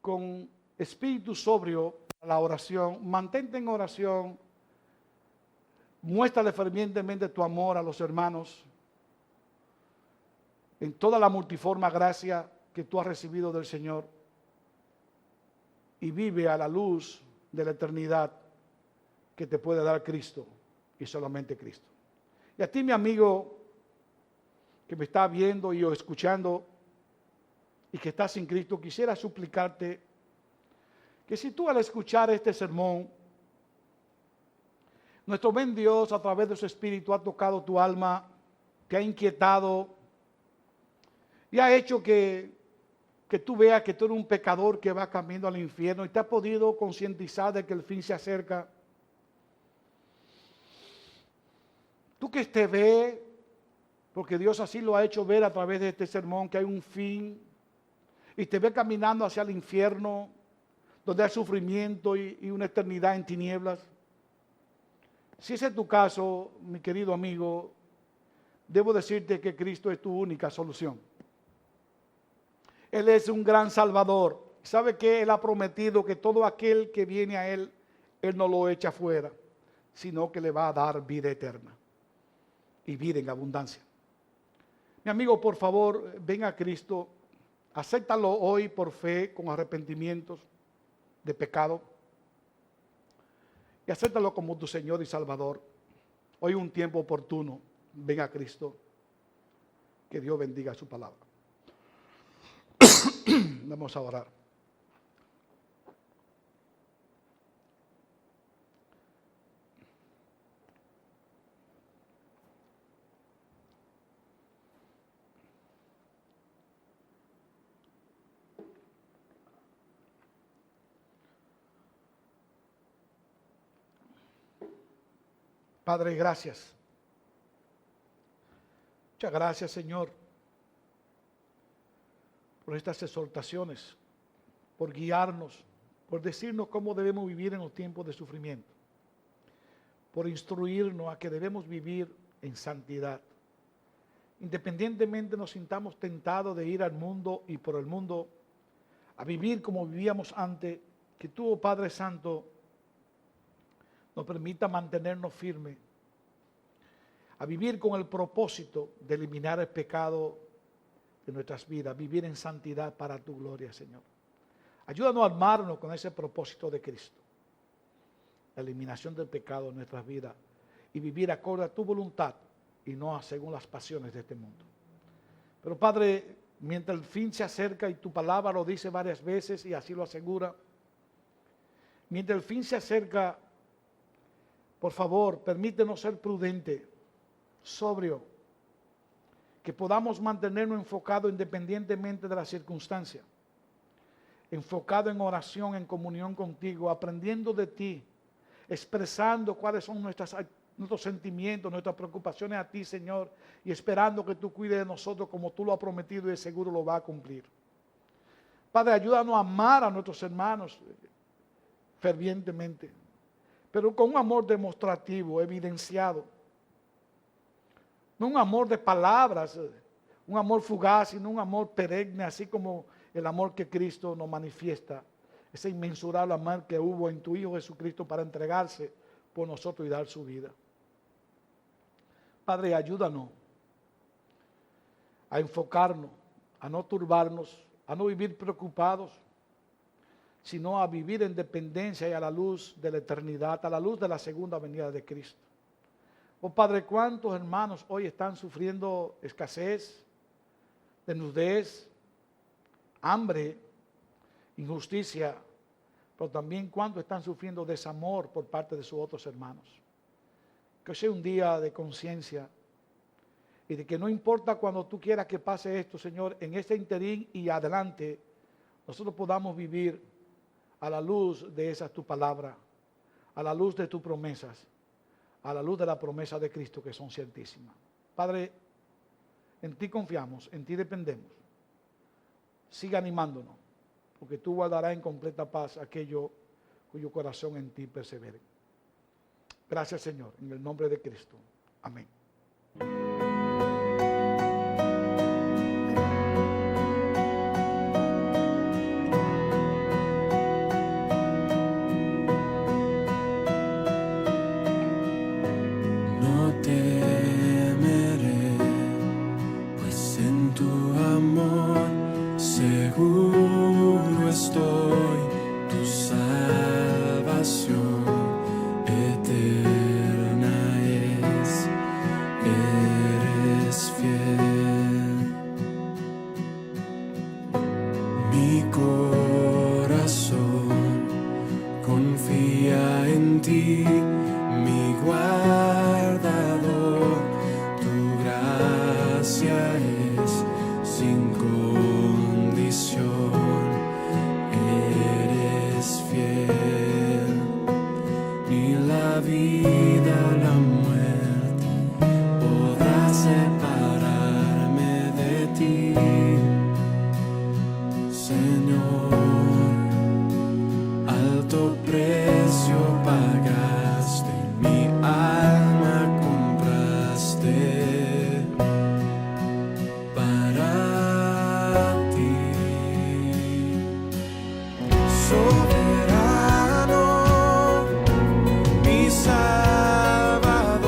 con espíritu sobrio para la oración, mantente en oración, muéstrale fervientemente tu amor a los hermanos en toda la multiforme gracia que tú has recibido del Señor y vive a la luz de la eternidad que te puede dar Cristo y solamente Cristo. Y a ti, mi amigo, que me está viendo y o escuchando y que estás sin Cristo, quisiera suplicarte que si tú al escuchar este sermón, nuestro buen Dios a través de su Espíritu ha tocado tu alma, te ha inquietado y ha hecho que tú veas que tú eres un pecador que va camino al infierno y te ha podido concientizar de que el fin se acerca. Tú que te ve, porque Dios así lo ha hecho ver a través de este sermón, que hay un fin, y te ve caminando hacia el infierno, donde hay sufrimiento y una eternidad en tinieblas. Si ese es tu caso, mi querido amigo, debo decirte que Cristo es tu única solución. Él es un gran Salvador. ¿Sabe qué? Él ha prometido que todo aquel que viene a Él, Él no lo echa fuera, sino que le va a dar vida eterna y vida en abundancia. Mi amigo, por favor, ven a Cristo, acéptalo hoy por fe, con arrepentimientos de pecado, y acéptalo como tu Señor y Salvador. Hoy un tiempo oportuno, ven a Cristo, que Dios bendiga su palabra. Vamos a orar. Padre, gracias. Muchas gracias, Señor, por estas exhortaciones, por guiarnos, por decirnos cómo debemos vivir en los tiempos de sufrimiento, por instruirnos a que debemos vivir en santidad. Independientemente nos sintamos tentados de ir al mundo y por el mundo a vivir como vivíamos antes, que tú, oh Padre Santo, nos permita mantenernos firmes, a vivir con el propósito de eliminar el pecado de nuestras vidas, vivir en santidad para tu gloria, Señor. Ayúdanos a armarnos con ese propósito de Cristo, la eliminación del pecado en nuestras vidas y vivir acorde a tu voluntad y no según las pasiones de este mundo. Pero Padre, mientras el fin se acerca y tu palabra lo dice varias veces y así lo asegura, mientras el fin se acerca, por favor, permítenos ser prudentes, sobrio, que podamos mantenernos enfocados independientemente de las circunstancias, enfocado en oración, en comunión contigo, aprendiendo de ti, expresando cuáles son nuestros sentimientos, nuestras preocupaciones a ti, Señor, y esperando que tú cuides de nosotros como tú lo has prometido y de seguro lo vas a cumplir. Padre, ayúdanos a amar a nuestros hermanos fervientemente, pero con un amor demostrativo, evidenciado. No un amor de palabras, un amor fugaz, sino un amor perenne, así como el amor que Cristo nos manifiesta. Ese inmensurable amor que hubo en tu Hijo Jesucristo para entregarse por nosotros y dar su vida. Padre, ayúdanos a enfocarnos, a no turbarnos, a no vivir preocupados, sino a vivir en dependencia y a la luz de la eternidad, a la luz de la segunda venida de Cristo. Oh Padre, ¿cuántos hermanos hoy están sufriendo escasez, desnudez, hambre, injusticia, pero también cuántos están sufriendo desamor por parte de sus otros hermanos? Que sea un día de conciencia y de que no importa cuando tú quieras que pase esto, Señor, en este interín y adelante, nosotros podamos vivir a la luz de esa tu palabra, a la luz de tus promesas, a la luz de la promesa de Cristo que son ciertísimas. Padre, en ti confiamos, en ti dependemos. Siga animándonos, porque tú guardarás en completa paz aquello cuyo corazón en ti persevere. Gracias, Señor, en el nombre de Cristo. Amén. ti, mi guardador. Tu gracia es sin condición, eres fiel. Ni la vida o la muerte podrá separarme de ti, Señor. Alto precio pagaste, mi alma compraste para ti. Soberano, mi Salvador,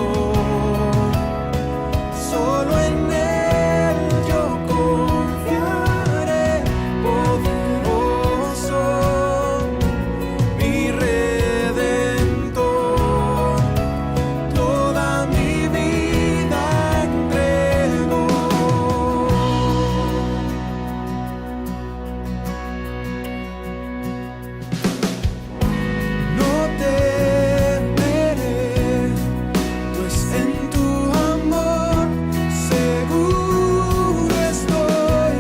solo en Él yo confiaré. Poderoso, mi Redentor, toda mi vida entrego. No temeré, pues en tu amor seguro estoy.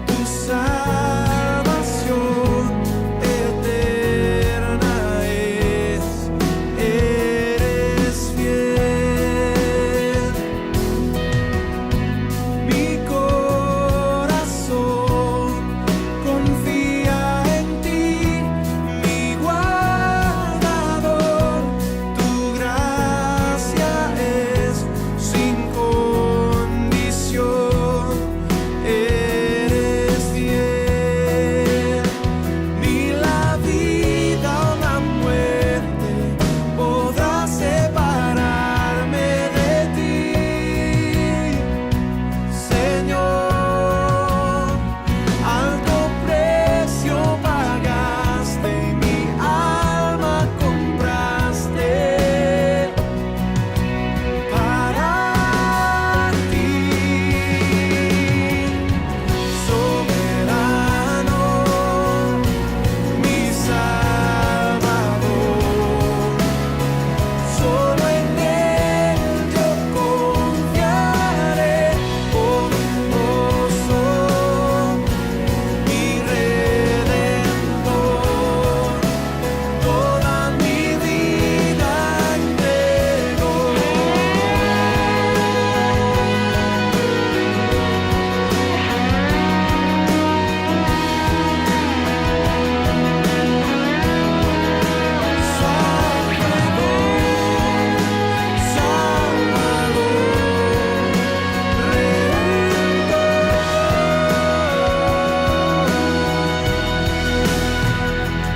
Tu salvación eterna es, eres fiel. Mi corazón confía en ti, mi guardador. Tu gracia es sin condición, eres fiel. Ni la vida o la muerte podrá separarme de ti, Señor. Alto precio pagaste y mi alma compraste para ti. Soberano, mi Salvador, solo en Él yo confiaré. Poderoso, mi Redentor, toda mi vida entrego.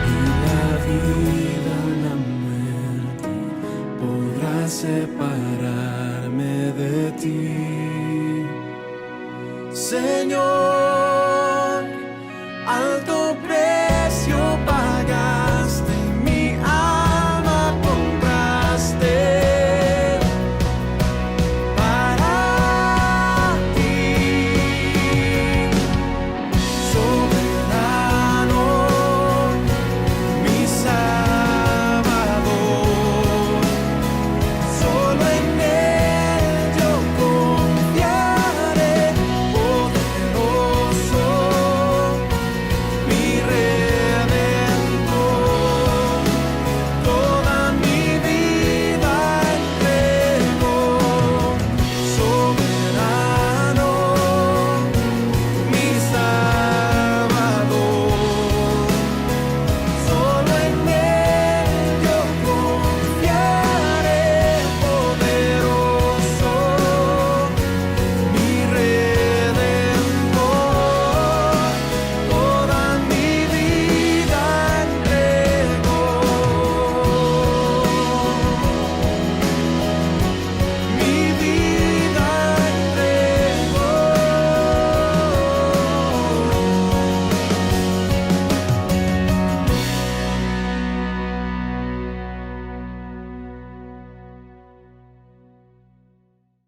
Ni la vida o la muerte podrá separarme de ti, Señor.